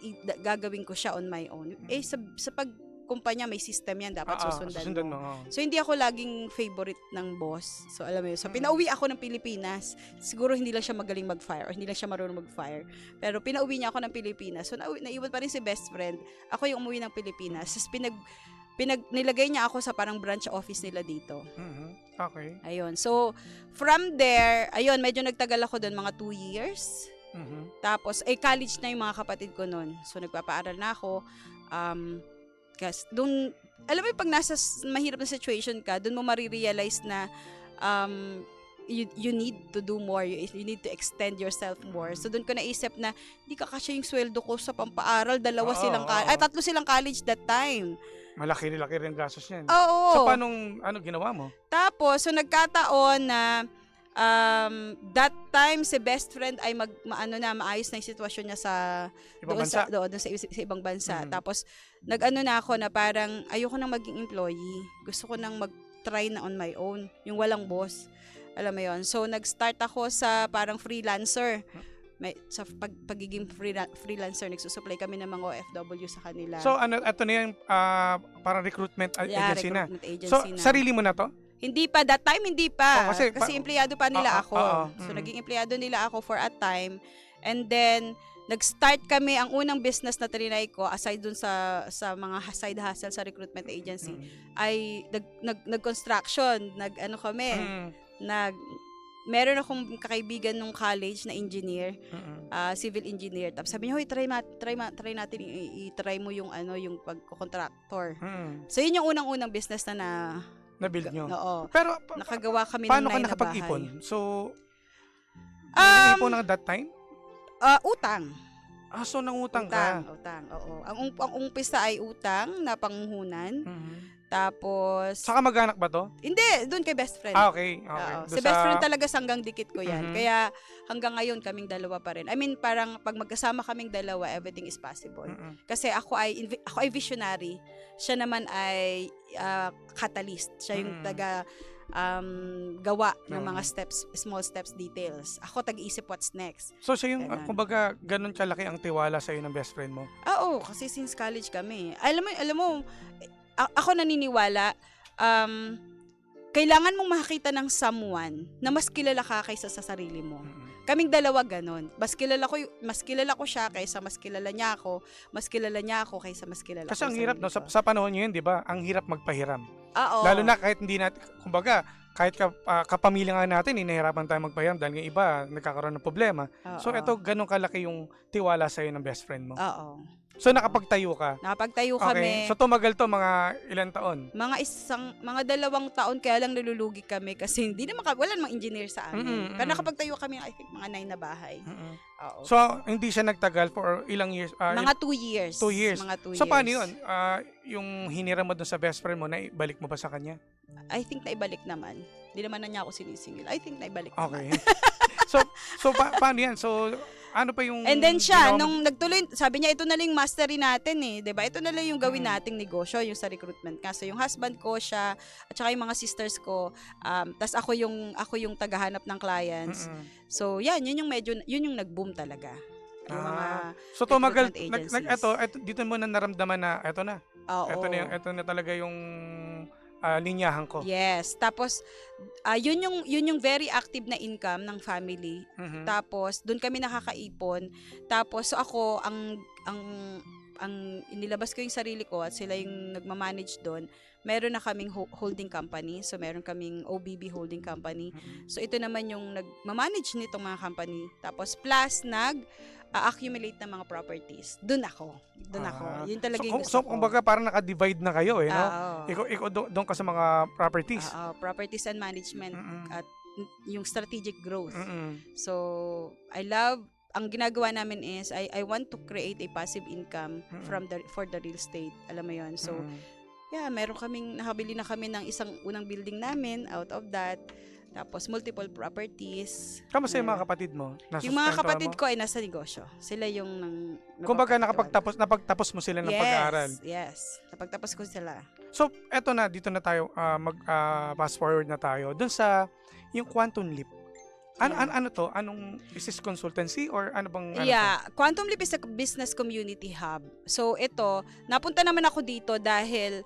gagawin ko siya on my own. Sa kumpanya may system yan, dapat susundan mo. So, hindi ako laging favorite ng boss. So, alam mo yun. So, pinauwi ako ng Pilipinas. Siguro hindi lang siya magaling mag-fire or hindi lang siya marunong mag-fire. Pero pinauwi niya ako ng Pilipinas. So, naiwan pa rin si best friend. Ako yung umuwi ng Pilipinas. Tapos, nilagay niya ako sa parang branch office nila dito. Okay. Ayun. So, from there, ayun, medyo nagtagal ako doon, mga 2 years. Tapos, college na yung mga kapatid ko noon. So, nagpapaaral na ako. Kasi doon, alam mo yung pag nasa mahirap na situation ka, doon mo marirealize na you need to do more, you need to extend yourself more. So doon ko naisip na hindi kakasya yung sweldo ko sa pampaaral, 3 silang college that time. Malaki rin gastos niyan. Oo. So paano ginawa mo? Tapos, so nagkataon na that time si best friend ay maayos na yung sitwasyon niya sa ibang bansa. Tapos na ako na parang ayoko nang maging employee. Gusto ko nang mag-try na on my own, yung walang boss. Alam mo 'yon. So nag-start ako sa parang freelancer. Sa pagiging freelancer, nagsusupply kami ng mga OFW sa kanila. So ito na yung parang recruitment agency na. Agency so na. Sarili mo na to? Hindi pa, that time hindi pa. Kasi empleyado pa nila ako. So, naging empleyado nila ako for a time. And then, nag-start kami, ang unang business na trinay ko, aside dun sa mga side hustle sa recruitment agency, ay nag-construction. Meron akong kakaibigan nung college na engineer, civil engineer. Tapos sabi niya, hoy, try natin, i-try mo yung pag-contractor. So, yun yung unang-unang business na-build nyo. Oo. Pero, nakagawa kami paano ng 9 ka nakapag-ipon? na bahay. So, ipon na that time? Utang. So nangutang ka? Utang, oo. Ang umpisa ay utang na panghunan. Tapos... Saka mag-anak ba to? Hindi, doon kay best friend. Okay. Si best friend talaga sanggang dikit ko yan. Kaya hanggang ngayon kaming dalawa pa rin. I mean, parang pag magkasama kaming dalawa, everything is possible. Kasi ako ay visionary. Siya naman ay catalyst. Siya yung gawa ng mga small steps, details. Ako tag-iisip what's next. So siya yung, kumbaga, ganun kalaki ang tiwala sa'yo ng best friend mo? Oo, kasi since college kami. Alam mo, ako naniniwala, kailangan mong makakita ng someone na mas kilala ka kaysa sa sarili mo. Kaming dalawa ganon. Mas kilala ko siya kaysa mas kilala niya ako. Mas kilala niya ako kaysa mas kilala ko. Kasi ang hirap, no? Sa panahon niyo yun, di ba? Ang hirap magpahiram. Oo. Lalo na kahit hindi natin, kumbaga, kahit kapamilya nga natin, inahirapan tayo magpahiram dahil yung iba nagkakaroon ng problema. So Oo. eto, ganun kalaki yung tiwala sa'yo ng best friend mo. Oo. So nakapagtayo ka. Nakapagtayo Okay. kami. So tumagal to mga ilang taon? Mga 2 taon kaya lang nalulugi kami kasi hindi naman wala namang engineer sa amin. Pero nakapagtayo kami, I think, mga 9 na bahay. Oo. So hindi siya nagtagal for ilang years? Mga 2 years. 2 years. Mga 2 years. So paano yun? Yung hiniram mo dun sa best friend mo, naibalik mo ba sa kanya? I think naibalik naman. Hindi naman na niya ako sinisingil. I think naibalik Okay. naman. so paano yan? So ano pa yung... And then siya, ginawa mo? nung nagtuloy, sabi niya, ito na lang yung mastery natin eh. 'Di ba? Ito na lang yung gawin nating negosyo, yung sa recruitment. Kasi yung husband ko siya, at saka yung mga sisters ko, tas ako yung tagahanap ng clients. So yan, yun yung nag-boom talaga. Yung mga So tumagal, recruitment agencies. eto, dito mo na naramdaman na eto na. Oo. Ito na talaga yung linyahan ko. Yes. Tapos yun yung very active na income ng family. Tapos doon kami nakakaipon. Tapos so ako ang inilabas ko yung sarili ko at sila yung nagma-manage doon. Meron na kaming holding company. So meron kaming OBB holding company. So ito naman yung nagma-manage nitong mga company. Tapos plus accumulate ng mga properties. Doon ako. Yun talaga yung gusto So ko. kumbaga parang naka-divide na kayo no? Oo. Ikaw doon ka sa mga properties. Properties and management at yung strategic growth. So I love ang ginagawa namin is I want to create a passive income for the real estate. Alam mo 'yon. So yeah, nakabili na kami ng isang unang building namin out of that. Tapos multiple properties. Kamusta yung mga kapatid mo? Yung mga kapatid ko ay nasa negosyo. Sila yung kumbaga napagtapos mo sila ng pag-aaral. Yes. Napagtapos ko sila. So eto na, dito na tayo fast forward na tayo dun sa yung Quantum Leap. Ano to? Anong is this consultancy or ano bang Quantum Leap is a business community hub. So ito, napunta naman ako dito dahil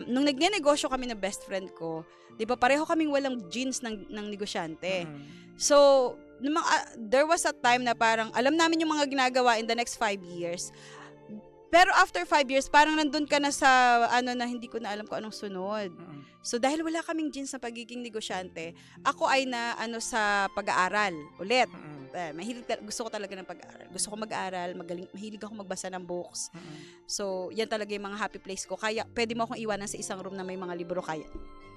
nung nagnenegosyo kami ng best friend ko, 'di ba pareho kaming walang genes ng negosyante. So there was a time na parang alam namin yung mga ginagawa in the next 5 years. Pero after 5 years, parang nandun ka na sa na hindi ko na alam kung anong sunod. So dahil wala kaming genes sa pagiging negosyante, ako ay sa pag-aaral ulit. Gusto ko talaga ng pag-aaral. Gusto ko mag-aral, mahilig ako magbasa ng books. So yan talaga yung mga happy place ko. Kaya pwede mo akong iwanan sa isang room na may mga libro, kaya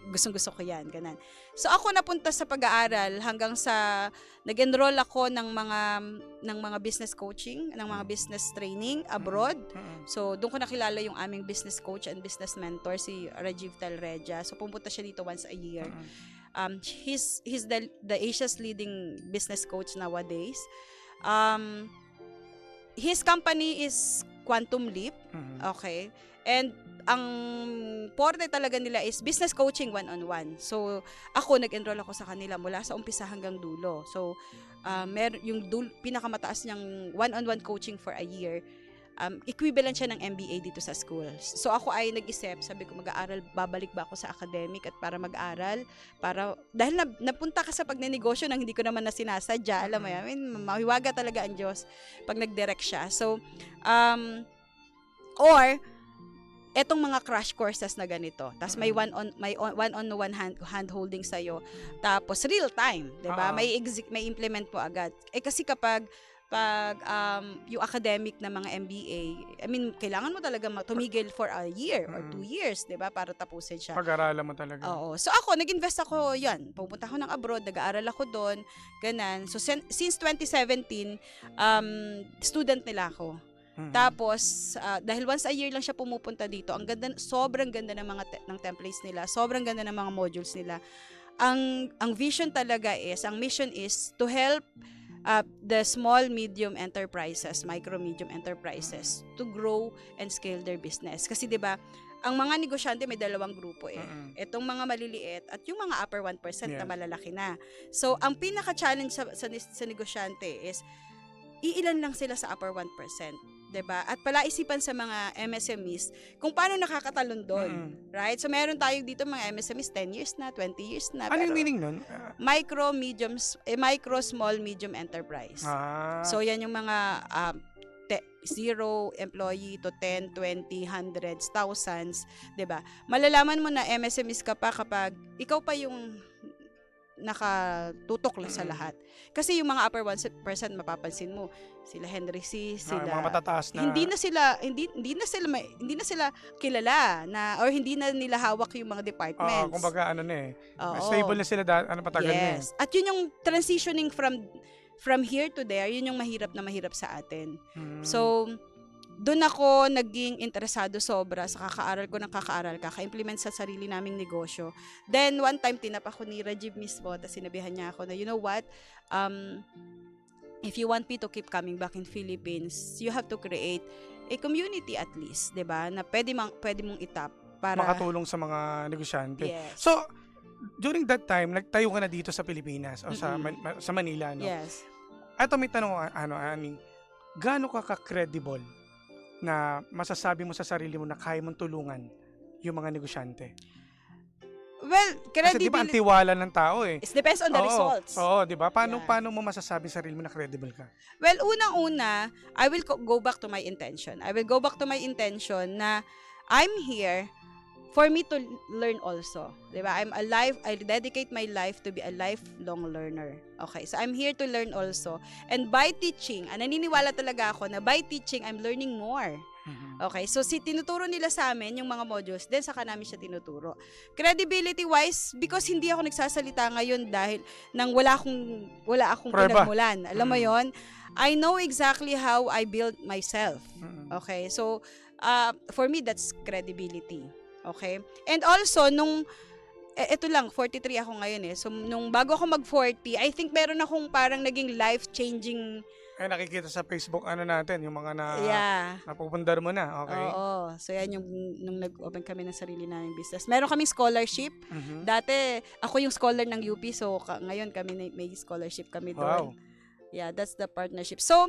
gustong-gusto ko yan, ganun. So ako napunta sa pag-aaral hanggang sa nag-enroll ako ng mga business coaching, ng mga business training abroad. So doon ko nakilala yung aming business coach and business mentor, si Rajiv Talreja. So pumunta siya dito once a year. He's the Asia's leading business coach nowadays. His company is Quantum Leap. Okay. And ang porte talaga nila is business coaching one-on-one. So, ako, nag-enroll ako sa kanila mula sa umpisa hanggang dulo. So, yung pinakamataas niyang one-on-one coaching for a year, equivalent siya ng MBA dito sa school. So, ako ay nag-isip, sabi ko, mag-aaral, babalik ba ako sa academic at para mag-aral? Dahil napunta ka sa pagnenegosyo nang hindi ko naman na sinasadya, alam mo yan, mahiwaga talaga ang Diyos pag nag-direct siya. So, etong mga crash courses na ganito. Tapos may one-on-one hand holding sa iyo. Tapos real time, 'di ba? May implement po agad. Kasi kapag yung academic na mga MBA, I mean, kailangan mo talaga tumigil for a year or 2 years, 'di ba, para tapusin siya. Pag-aralan mo talaga. Oo. So ako, nag-invest ako 'yan. Pupunta ako ng abroad, nag-aaral ako doon, ganan. So since 2017, student nila ako. Tapos dahil once a year lang siya pumupunta dito, sobrang ganda ng ng templates nila, sobrang ganda ng mga modules nila. Ang vision talaga is, ang mission is to help the small medium enterprises, micro medium enterprises to grow and scale their business. Kasi 'di ba, ang mga negosyante may dalawang grupo eh. Itong mga maliliit at yung mga upper 1% na malalaki na. So ang pinaka-challenge sa negosyante is iilan lang sila sa upper 1%. 'Di ba? At palaisipan sa mga MSMEs kung paano nakakatalon doon, right? So meron tayo dito mga MSMEs 10 years na, 20 years na. Ano yung meaning nun? Micro, small, medium enterprise. So yan yung mga 0 employee to 10, 20, hundreds, thousands, 'di ba? Malalaman mo na MSMEs ka pa kapag ikaw pa yung nakatutok lang sa lahat. Kasi yung mga upper 1% mapapansin mo, sila Henry C, sila mga matataas na. hindi na sila kilala na or hindi na nila hawak yung mga departments. Kumbaga Oo. stable na sila patagal na eh. Yes. At yun yung transitioning from here to there, yun yung mahirap sa atin. So, doon ako naging interesado sobra sa kakaaral ko ng kaka-implement sa sarili naming negosyo. Then, one time, tinap ako ni Rajiv mismo, tapos sinabihan niya ako na, you know what, if you want me to keep coming back in Philippines, you have to create a community at least, 'di ba? Na pwede mong itap para makatulong sa mga negosyante. Yes. So, during that time, nagtayo ka na dito sa Pilipinas o sa Manila, no? Yes. Ito may tanong, Ani, gaano ka ka-credible na masasabi mo sa sarili mo na kaya mong tulungan yung mga negosyante? Well, Kasi di ba ang tiwala ng tao eh. It depends on the results. Oo, di ba? Paano mo masasabi sa sarili mo na credible ka? Well, unang-una, I will go back to my intention. I will go back to my intention na I'm here for me to learn also. Diba? I'm alive. I dedicate my life to be a lifelong learner. Okay, so I'm here to learn also. And by teaching, naniniwala talaga ako na by teaching, I'm learning more. Okay, so tinuturo nila sa amin yung mga modules, then saka namin siya tinuturo. Credibility-wise, because hindi ako nagsasalita ngayon dahil nang wala akong pinagmulan. Alam mo yon? I know exactly how I build myself. Okay, so for me, that's credibility. Okay? And also, ito lang, 43 ako ngayon eh. So, nung bago ako mag-40, I think meron akong parang naging life-changing. Ay, nakikita sa Facebook, natin, yung mga napupundar mo na, okay? Oo. So, yan yung, nung nag-open kami ng sarili naming business. Meron kaming scholarship. Dati, ako yung scholar ng UP, so ngayon kami may scholarship kami doon. Wow. Yeah, that's the partnership. So,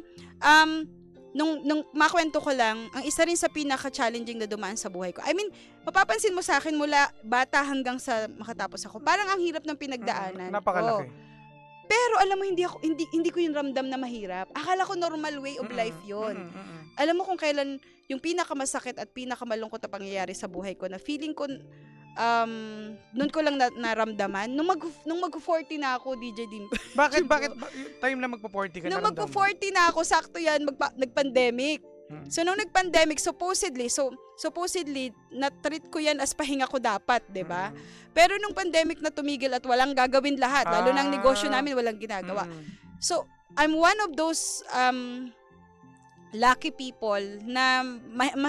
nung makwento ko lang, ang isa rin sa pinaka-challenging na dumaan sa buhay ko. I mean, mapapansin mo sa akin mula bata hanggang sa makatapos ako. Parang ang hirap ng pinagdaanan. Napakalaki. Pero alam mo, hindi ko yung ramdam na mahirap. Akala ko normal way of life yun. Alam mo kung kailan yung pinakamasakit at pinakamalungkot na pangyayari sa buhay ko na feeling ko noon ko lang naramdaman nung mag-40 na ako, DJ Dim. Bakit time na magpo-40 ka nung magpo-40 na ako, sakto yan, nag-pandemic. So nung nag-pandemic, supposedly na-treat ko yan as pahinga ko dapat, 'di ba? Pero nung pandemic na tumigil at walang gagawin lahat, lalo na ang negosyo namin walang ginagawa. So I'm one of those lucky people na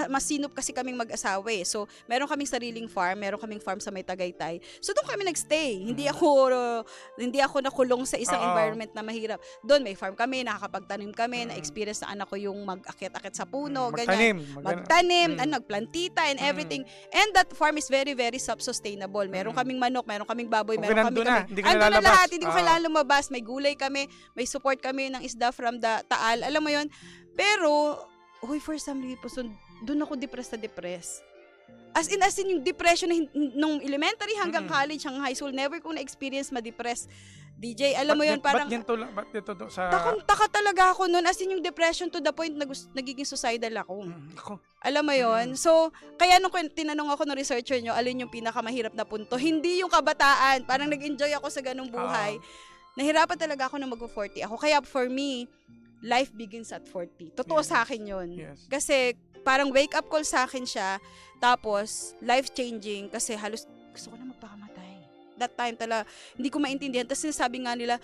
masinop kasi kaming mag-asawa eh. So, meron kaming sariling farm, meron kaming farm sa may Tagaytay. So, doon kami nagstay. Hindi ako nakulong sa isang environment na mahirap. Doon may farm kami, nakakapagtanim kami, na-experience na anak ko yung mag-akit-akit sa puno, ganyan. Magtanim, nagplantita and everything. And that farm is very, very self-sustainable. Meron kaming manok, meron kaming baboy, meron kaming ando na lahat, hindi ko kailangan lumabas. May gulay kami, may support kami ng isda from the Taal. Alam mo yon. Pero, for some reason, doon ako depressed. As in yung depression na nung elementary hanggang college, hanggang high school, never kong na-experience ma-depress. DJ, alam mo yun, parang... Ba't dito sa... Takang-taka talaga ako noon, as in yung depression to the point na nagiging suicidal ako. Alam mo yun? So, kaya nung tinanong ako ng researcher nyo, alin yung pinakamahirap na punto, hindi yung kabataan, parang nag-enjoy ako sa ganung buhay. Nahirapan talaga ako na mag-40 ako. Kaya for me, life begins at 40. Totoo sa akin yun. Yes. Kasi parang wake up call sa akin siya. Tapos, life-changing kasi halos gusto ko na magpakamatay. That time talaga, hindi ko maintindihan. Tapos sinasabi nga nila,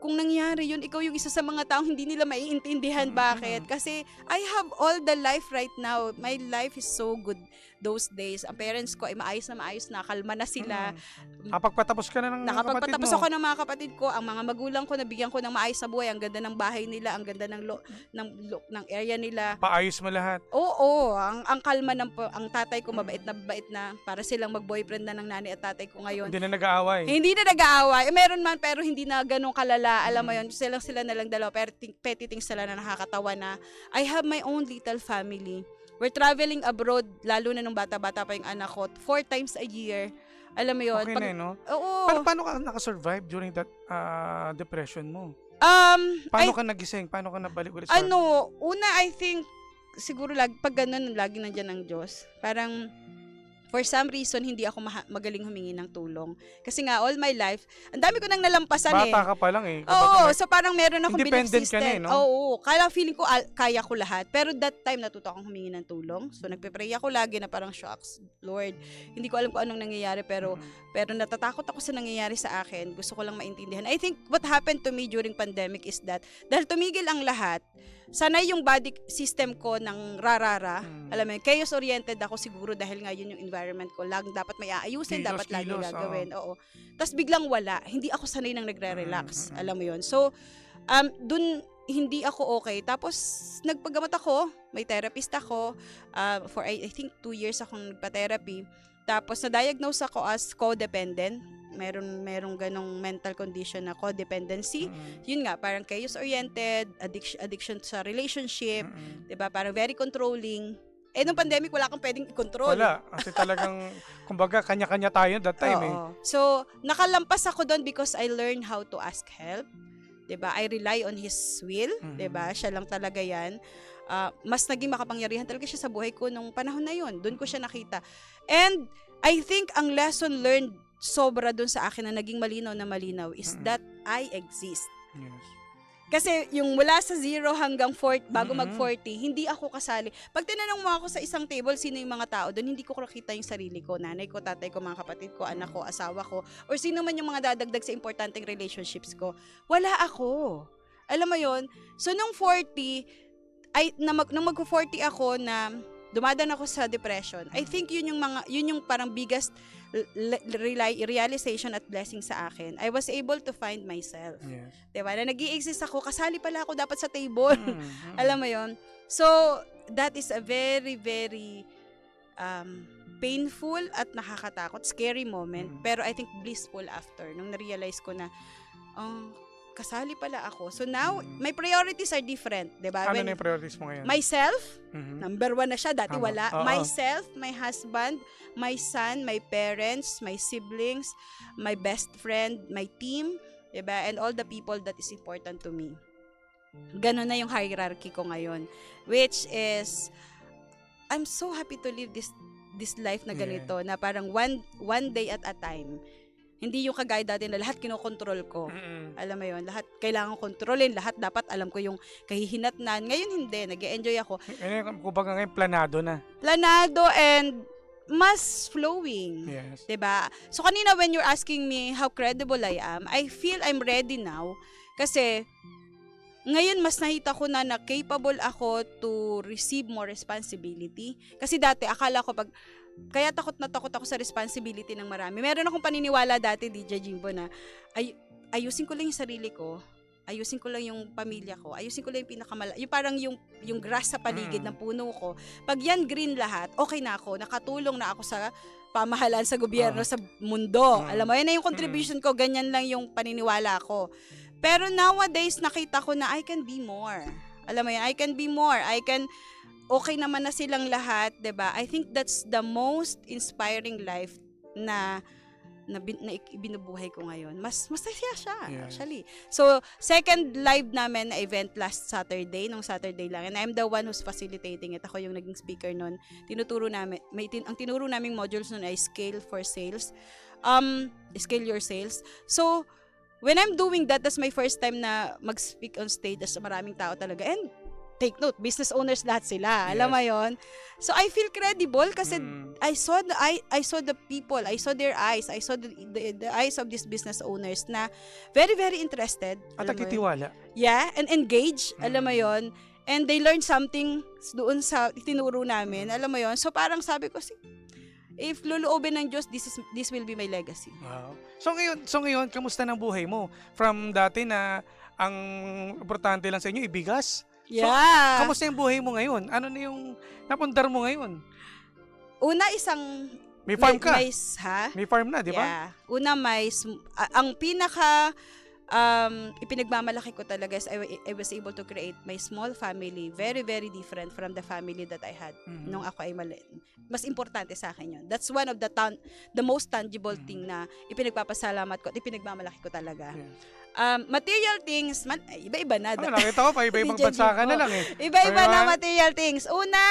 kung nangyari yun, ikaw yung isa sa mga taong hindi nila maiintindihan. Bakit? Kasi I have all the life right now. My life is so good those days. Ang parents ko ay maayos na, kalma na sila. Nakapagpatapos ka na ng Nakapagpatapos ako ng mga kapatid ko. Ang mga magulang ko, nabigyan ko ng maayos na buhay. Ang ganda ng bahay nila, ang ganda ng ng area nila. Paayos mo lahat. Oo, ang kalma ang tatay ko mabait na para silang mag-boyfriend na ng nanay at tatay ko ngayon. Hindi na nag-aaway. Hindi na nag-aaway. Meron man pero hindi na ganun kalala. Alam mo yun, sila na lang dalawa. Pero petty things sila na nakakatawa na I have my own little family. We're traveling abroad, lalo na nung bata-bata pa yung anak ko, 4 times a year. Alam mo yun. Okay na no? Oo. Paano ka nakasurvive during that depression mo? Paano ka nagising? Paano ka nabalik ulit sa... Una I think, siguro pag ganun, lagi nandiyan ang Diyos. Parang, for some reason, hindi ako magaling humingi ng tulong. Kasi nga, all my life, ang dami ko nang nalampasan Bata ka pa lang eh. Oo, so parang meron akong belief Independent system. ka na eh, no? Oo, kaya feeling ko kaya ko lahat. Pero that time, natuto akong humingi ng tulong. So, nagpe-pray ako lagi na parang, shucks, Lord, hindi ko alam kung anong nangyayari, pero natatakot ako sa nangyayari sa akin. Gusto ko lang maintindihan. I think what happened to me during pandemic is that, dahil tumigil ang lahat, sanay yung body system ko ng rarara. Alam mo, chaos-oriented ako siguro dahil nga yun yung environment ko. Laging dapat may aayusin, dapat lagi gagawin. Oo. Tapos biglang wala. Hindi ako sanay nang nagre-relax. Alam mo yun. So, dun hindi ako okay. Tapos, nagpagamot ako. May therapist ako. For I think 2 years akong nagpa-therapy. Tapos, na-diagnose ako as codependent. Merong ganong mental condition na codependency. Yun nga, parang chaos-oriented, addiction sa relationship, 'di ba? Parang very controlling. Nung pandemic, wala kang pwedeng i-control. Wala. Kasi talagang, kumbaga, kanya-kanya tayo that time eh. So, nakalampas ako doon because I learned how to ask help. 'Di ba? I rely on His will. 'Di ba? Siya lang talaga yan. Mas naging makapangyarihan talaga siya sa buhay ko nung panahon na yun. Doon ko siya nakita. And I think ang lesson learned sobra dun sa akin na naging malinaw na malinaw is that I exist. Yes. Kasi yung mula sa 0 hanggang 40, bago mag-40, hindi ako kasali. Pag tinanong mo ako sa isang table, sino yung mga tao doon, hindi ko nakita yung sarili ko, nanay ko, tatay ko, mga kapatid ko, anak ko, asawa ko, or sino man yung mga dadagdag sa importanteng relationships ko. Wala ako. Alam mo yon. So nung 40, nung mag-40 ako na dumadaan ako sa depression, I think yun yung parang biggest realization at blessing sa akin. I was able to find myself. Yes. Diba? Na nag-i-exist ako, kasali pala ako dapat sa table. Alam mo yon. So, that is a very, very painful at nakakatakot, scary moment. Pero I think blissful after. Nung na-realize ko na, kasali pala ako. So now, my priorities are different. Diba? Ano na yung priorities mo ngayon? Myself, number 1 na siya, dati Tama. wala. Oo. Myself, my husband, my son, my parents, my siblings, my best friend, my team, diba? And all the people that is important to me. Ganon na yung hierarchy ko ngayon. Which is, I'm so happy to live this life na ganito, na parang one day at a time. Hindi yung kagaya dati na lahat kinokontrol ko. Alam mo yun, lahat kailangan kontrolin, lahat dapat alam ko yung kahihinatnan. Ngayon hindi, nag-e-enjoy ako. Kumbaga ngayon, planado na. Planado and mas flowing. Yes. 'Di ba? So kanina when you're asking me how credible I am, I feel I'm ready now kasi ngayon mas nakita ko na capable ako to receive more responsibility. Kasi dati akala ko kaya takot ako sa responsibility ng marami. Meron akong paniniwala dati, DJ Jimbo, na ayusin ko lang yung sarili ko, ayusin ko lang yung pamilya ko, ayusin ko lang yung yung parang yung grass sa paligid ng puno ko. Pag yan green lahat, okay na ako, nakatulong na ako sa pamahalaan, sa gobyerno, sa mundo. Alam mo, yan na yung contribution ko, ganyan lang yung paniniwala ko. Pero nowadays, nakita ko na I can be more. Alam mo yan, I can be more. Okay naman na silang lahat, 'di ba? I think that's the most inspiring life na binubuhay ko ngayon. Mas masaya siya, actually. So, second live namin na event last Saturday, nung Saturday lang. And I'm the one who's facilitating it. Ako yung naging speaker nun. Tinuturo namin, ang tinuro naming modules nun ay Scale for Sales. Scale your sales. So, when I'm doing that, that's my first time na mag-speak on stage sa maraming tao talaga. And take note, business owners lahat sila. Alam mo yon. So I feel credible kasi I saw the people, I saw their eyes, I saw the eyes of these business owners na very, very interested. At nagtitiwala. Yeah, and engaged. Alam mo yon. And they learned something doon sa tinuro namin. Alam mo yon. So parang sabi ko, if luluobin ng Diyos, this will be my legacy. Wow. So ngayon, kamusta ng buhay mo? From dati na ang importante lang sa inyo, ibigas. Yeah. So, kamusta yung buhay mo ngayon? Ano na yung napundar mo ngayon? Una, may farm ka? May farm na, di ba? Yeah. Una, ang pinaka ipinagmamalaki ko talaga is I was able to create my small family, very, very different from the family that I had nung ako ay maliit. Mas importante sa akin yun. That's one of the most tangible thing na ipinagpapasalamat ko at ipinagmamalaki ko talaga. Material things, iba-iba na. Nakita ko pa, iba-ibang bansa ka na lang eh. Iba-iba na material things. Una,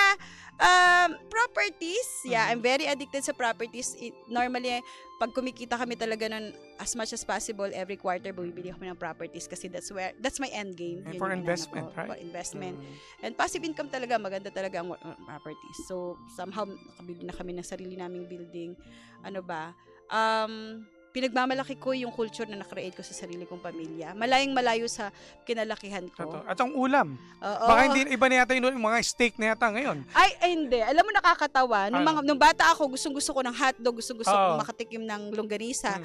Properties. Yeah, I'm very addicted sa properties. Normally, pag kumikita kami talaga nun, as much as possible, every quarter, bumibili kami ng properties kasi that's my end game. And Yun for yung investment, inaano ko, right? For investment. And passive income talaga, maganda talaga ang properties. So, somehow, nakabili na kami ng sarili naming building. Ano ba? Pinagmamalaki ko yung culture na na-create ko sa sarili kong pamilya. Malayong-malayo sa kinalakihan ko. At ang ulam. Oo. Baka hindi, iba na yata yung mga steak na yata ngayon. Ay, hindi. Alam mo, nakakatawa. Ano? Nung bata ako, gustong-gusto ko ng hotdog, gustong-gusto Oo. ko makatikim ng longganisa.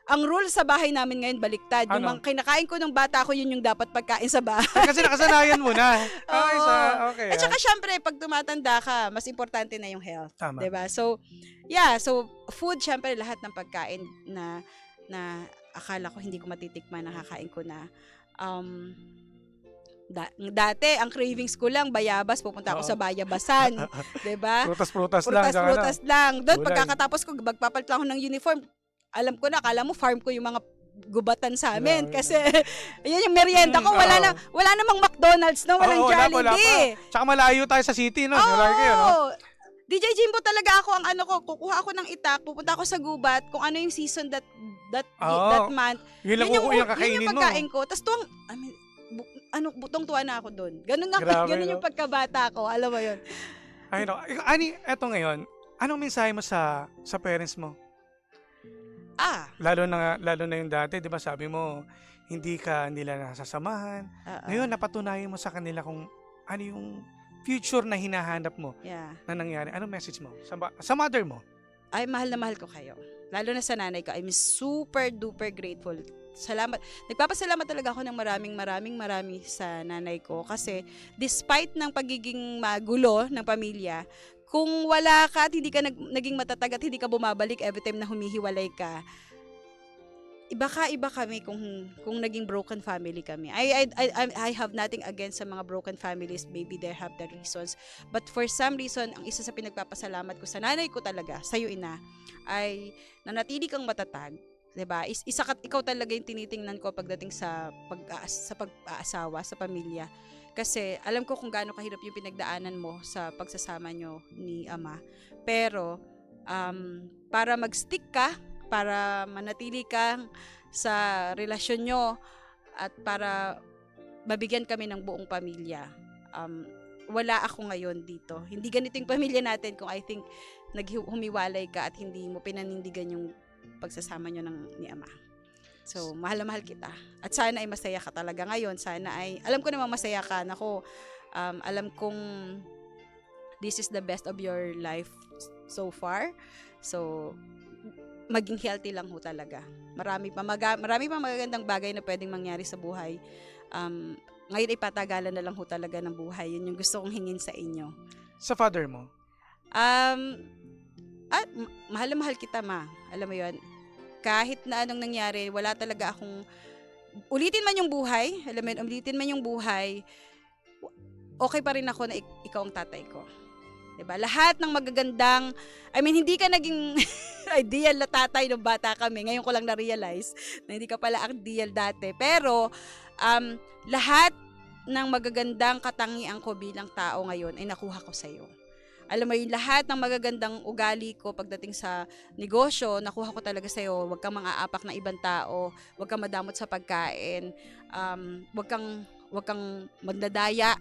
Ang rule sa bahay namin ngayon, baliktad. Yung Ano? mga kinakain ko nung bata ako, yun yung dapat pagkain sa bahay. Kasi nakasanayan mo na. Okay, Oo. okay. At saka syempre, pag tumatanda ka, mas importante na yung health. Tama. 'Di ba? So, yeah. So, food, syempre, lahat ng pagkain na akala ko hindi ko matitikman, nakakain ko na. Dati, ang cravings ko lang, bayabas, pupunta ako Oo. sa bayabasan. 'Di ba? Prutas-prutas lang. tsaka Prutas lang. Doon, Gulay. pagkakatapos ko, magpapalit lang ako ng uniform. Alam ko na, akala mo farm ko yung mga gubatan sa amin. Grabe. Kasi, yun yung merienda ko. Wala namang McDonald's, no? Walang Oo, wala Jollibee. pa. Tsaka malayo tayo sa city, no? Wala kayo, no? Oo. DJ Jimbo talaga ako ang ano ko, kukuha ako ng itak, pupunta ako sa gubat, kung ano yung season that Oo. month. Yun lang yung yun kakainin yung mo. pagkain ko. Tapos butong tuwa na ako doon. Ganun Grabe, yung no? pagkabata ko. Alam mo yun. Ay, no. Ani, eto ngayon, anong mensahe mo sa parents mo? Lalo na yung dati, 'di ba? Sabi mo hindi ka nila nasasamahan. Ngayon napatunayan mo sa kanila kung ano yung future na hinahanap mo Yeah. na nangyari. Anong message mo sa mother mo? Ay, mahal na mahal ko kayo. Lalo na sa nanay ko. I'm super duper grateful. Salamat. Nagpapasalamat talaga ako ng maraming sa nanay ko kasi despite ng pagiging magulo ng pamilya, kung wala ka at hindi ka naging matatag at hindi ka bumabalik every time na humihiwalay ka, iba kami kung naging broken family kami. I have nothing against sa mga broken families. Maybe they have the reasons. But for some reason, ang isa sa pinagpapasalamat ko sa nanay ko talaga, sa'yo ina, ay nanatili kang matatag. 'Di ba? Ikaw talaga yung tinitingnan ko pagdating sa pag-aasawa, sa pamilya. Kasi alam ko kung gaano kahirap yung pinagdaanan mo sa pagsasama nyo ni Ama. Pero, para mag-stick ka, para manatili ka sa relasyon nyo, at para mabigyan kami ng buong pamilya, wala ako ngayon dito. Hindi ganito yung pamilya natin kung I think humiwalay ka at hindi mo pinanindigan yung pagsasama nyo ni Ama. So, mahal na mahal kita. At sana ay masaya ka talaga ngayon. Sana ay, alam ko naman masaya ka. Nako, alam kong this is the best of your life so far. So, maging healthy lang ho talaga. Marami pa magagandang bagay na pwedeng mangyari sa buhay. Ngayon ay patagalan na lang ho talaga ng buhay. Yun yung gusto kong hingin sa inyo. Sa father mo? Mahal na mahal kita, ma. Alam mo yun, kahit na anong nangyari, wala talaga akong ulitin man yung buhay, alam mo yun, ulitin man yung buhay, okay pa rin ako na ikaw ang tatay ko. 'Di ba? Lahat ng magagandang, hindi ka naging ideal na tatay nung bata kami. Ngayon ko lang na-realize na hindi ka pala ideal dati. Pero, lahat ng magagandang katangian ko bilang tao ngayon ay nakuha ko sa'yo. Alam mo yung lahat ng magagandang ugali ko pagdating sa negosyo, nakuha ko talaga sa'yo. Huwag kang mang-aapak ng ibang tao, huwag kang madamot sa pagkain, huwag kang mandadaya.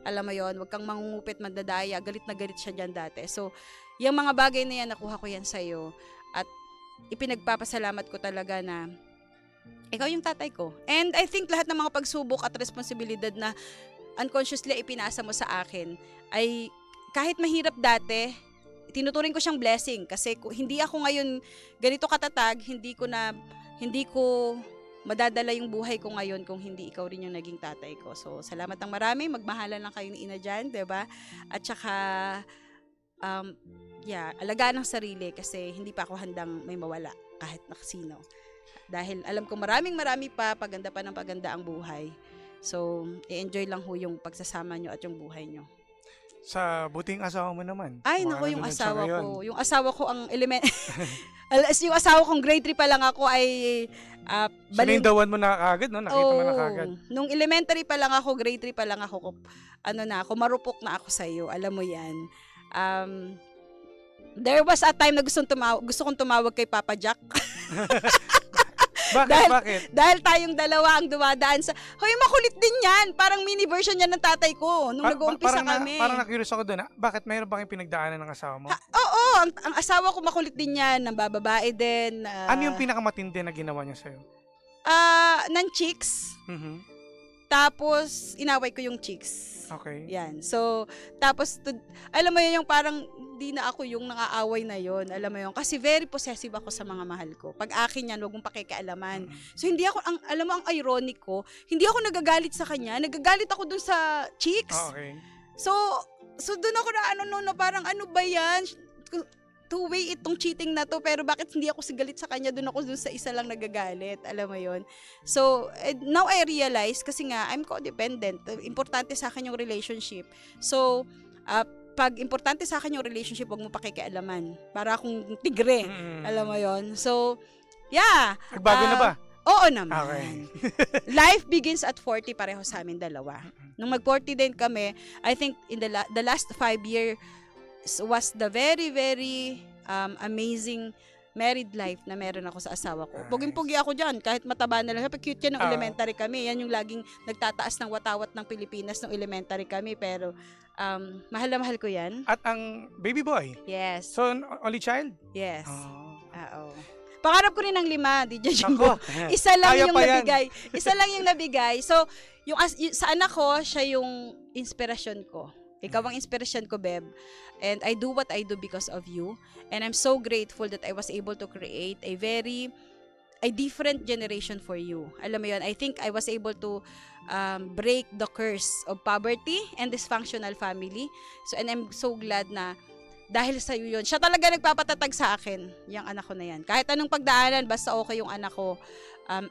Alam mo yon, huwag kang mangungupit, mandadaya. Galit na galit siya dyan dati. So, yung mga bagay na yan, nakuha ko yan sa'yo. At ipinagpapasalamat ko talaga na ikaw yung tatay ko. And I think lahat ng mga pagsubok at responsibilidad na unconsciously ipinasa mo sa akin ay kahit mahirap dati, tinuturing ko siyang blessing kasi hindi ako ngayon ganito katatag, hindi ko madadala yung buhay ko ngayon kung hindi ikaw rin yung naging tatay ko. So, salamat ng marami. Magmahalan lang kayo ni Ina dyan, diba? At saka, alagaan ng sarili kasi hindi pa ako handang may mawala kahit na sino. Dahil alam ko marami pa ng paganda ang buhay. So, i-enjoy lang ho yung pagsasama nyo at yung buhay nyo. Sa buting asawa mo naman. Ay, naku, yung asawa ko. Yung asawa ko ang yung asawa kong grade 3 pa lang ako ay sinindawan mo na kagad, no? Nakita mo na kagad. Nung elementary pa lang ako, grade 3 pa lang ako, marupok na ako sa iyo. Alam mo yan. There was a time na gusto kong tumawag kay Papa Jack. Bakit? Dahil tayong dalawa ang dumadaan sa, hoy, makulit din yan. Parang mini version yan ng tatay ko nung nag-uumpisa kami. Parang na-curious ako doon. Bakit mayroon ba kayong pinagdaanan ng asawa mo? Oo, ang asawa ko makulit din yan, ng bababae din. Ano yung pinakamatindi na ginawa niya sa'yo? Ng chicks. Mhm. Tapos, inaway ko yung chicks. Okay. Yan. So, tapos, alam mo yun, yung parang, di na ako yung nang-aaway na yon, alam mo yun. Kasi very possessive ako sa mga mahal ko. Pag akin yan, huwag mong pakikialaman. So, hindi ako, alam mo, ang ironic ko, hindi ako nagagalit sa kanya, nagagalit ako dun sa chicks. Okay. So dun ako na parang ano ba yan? Two-way itong cheating na to, pero bakit hindi ako sigalit sa kanya, dun ako dun sa isa lang nagagalit, alam mo yon. So, now I realize, kasi nga, I'm codependent, importante sa akin yung relationship. So, pag importante sa akin yung relationship, huwag mo pakikialaman. Para akong tigre, alam mo yon. So, yeah. Nagbago na ba? Oo naman. Okay. Life begins at 40, pareho sa amin dalawa. Nung mag-40 din kami, I think in the last 5 years was the very, very amazing married life na meron ako sa asawa ko. Puging-pugi ako dyan, kahit mataba na lang. Cute yan nung elementary kami. Yan yung laging nagtataas ng watawat ng Pilipinas nung elementary kami. Pero mahal na mahal ko yan. At ang baby boy? Yes. So, only child? Yes. Oh. Oo. Pangarap ko rin ng 5, DJ Jimbo. Isa lang Kaya yung pa yan. nabigay. Isa lang yung nabigay. So, yung sa anak ko, siya yung inspirasyon ko. Ikaw ang inspirasyon ko, Beb. And I do what I do because of you. And I'm so grateful that I was able to create a different generation for you. Alam mo yun, I think I was able to break the curse of poverty and dysfunctional family. So, and I'm so glad na dahil sa iyo yun, siya talaga nagpapatatag sa akin, yung anak ko na yan. Kahit anong pagdaanan, basta okay yung anak ko.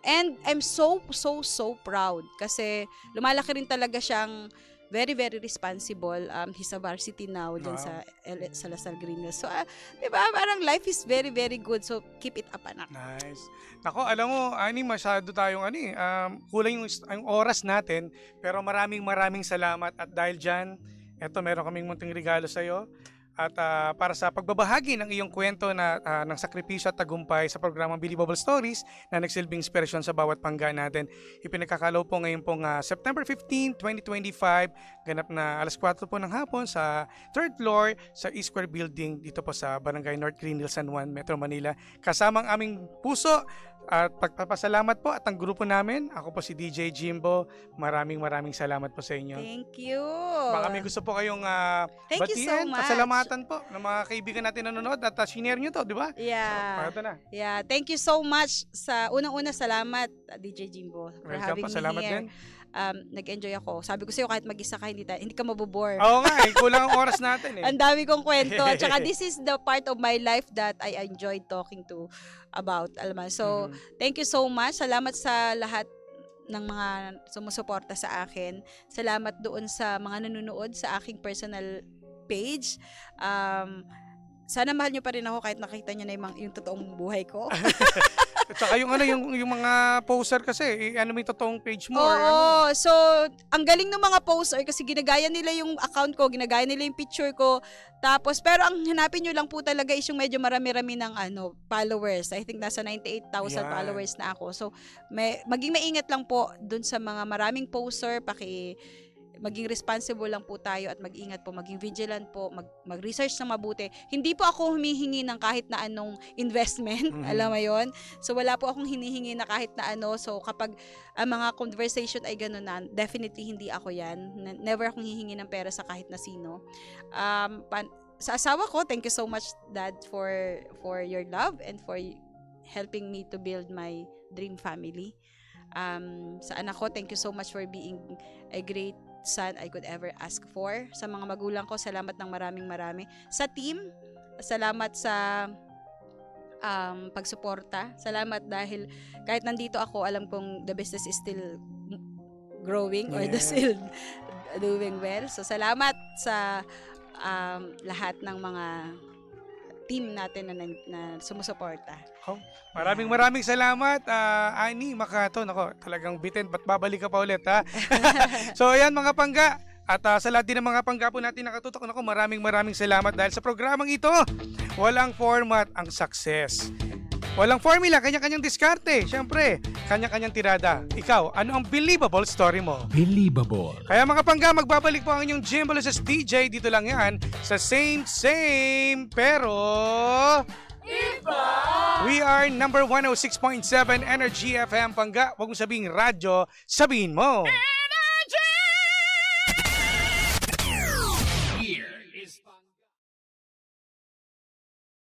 And I'm so proud kasi lumalaki rin talaga siyang very, very responsible. He's a varsity now dun sa Lasal Green Hills. So, diba, parang life is very, very good. So, keep it up, anak. Nice. Nako, alam mo, Ani, masyado tayong kulang yung oras natin, pero maraming salamat at dahil dyan, eto, meron kaming munting regalo sa'yo. At para sa pagbabahagi ng iyong kwento ng sakripisyo at tagumpay sa programang Believable Stories na nagsilbing inspirasyon sa bawat pangga natin, ipinagkakalaw po ngayon pong September 15, 2025, ganap na alas 4 po ng hapon sa 3rd floor sa East Square Building dito po sa Barangay North Green Hills, San Juan, Metro Manila. Kasamang aming puso at pagpapasalamat po at ang grupo namin. Ako po si DJ Jimbo. Maraming salamat po sa inyo. Thank you. Baka may gusto po kayong Thank you so batiin, much. pasalamatan po ng mga kaibigan natin na nanonood at shinare nyo to, di ba? Yeah. So, na. Yeah, thank you so much sa unang-una, salamat DJ Jimbo for Welcome having po, me salamat here. din. Nag-enjoy ako. Sabi ko sa'yo, kahit mag-isa ka, hindi ka mabobore. Oo nga, kulang ang oras natin eh. Ang dami kong kwento. Tsaka this is the part of my life that I enjoyed talking about. Alam mo. So, thank you so much. Salamat sa lahat ng mga sumusuporta sa akin. Salamat doon sa mga nanonood sa aking personal page. Sana mahal nyo pa rin ako kahit nakita nyo na yung totoong buhay ko. At saka yung mga poster kasi, mo yung totoong page mo. Oo, so ang galing ng mga poster kasi ginagaya nila yung account ko, ginagaya nila yung picture ko. Tapos, pero ang hanapin nyo lang po talaga is yung medyo marami-rami ng followers. I think nasa 98,000 followers na ako. So, maging maingat lang po dun sa mga maraming poster, maging responsible lang po tayo at mag-ingat po, maging vigilant po, mag-research na mabuti. Hindi po ako humihingi ng kahit na anong investment, alam mo yon. So wala po akong hinihingi na kahit na ano. So kapag ang mga conversation ay gano'n na, definitely hindi ako yan. Never akong hihingi ng pera sa kahit na sino. Sa asawa ko, thank you so much, Dad, for your love and for helping me to build my dream family. Sa anak ko, thank you so much for being a great son I could ever ask for. Sa mga magulang ko, salamat ng marami. Sa team, salamat sa pagsuporta. Salamat dahil kahit nandito ako, alam kong the business is still growing or still doing well. So salamat sa lahat ng mga team natin na sumusuporta. Maraming salamat, Ani Makato. Nako, talagang bitin, ba't babalik ka pa ulit, ha? So, ayan mga pangga, At sa lahat din ng mga panggapo natin nakatutok, ako maraming salamat dahil sa programang ito, walang format ang success. Walang formula, kanya-kanyang diskarte. Siyempre, kanya-kanyang tirada. Ikaw, ano ang believable story mo? Believable. Kaya mga pangga, magbabalik po ang inyong Jimbo Luzes DJ. Dito lang yan sa same, pero... Iba! We are number 106.7 Energy FM Pangga. Huwag mong sabihing radyo, sabihin mo.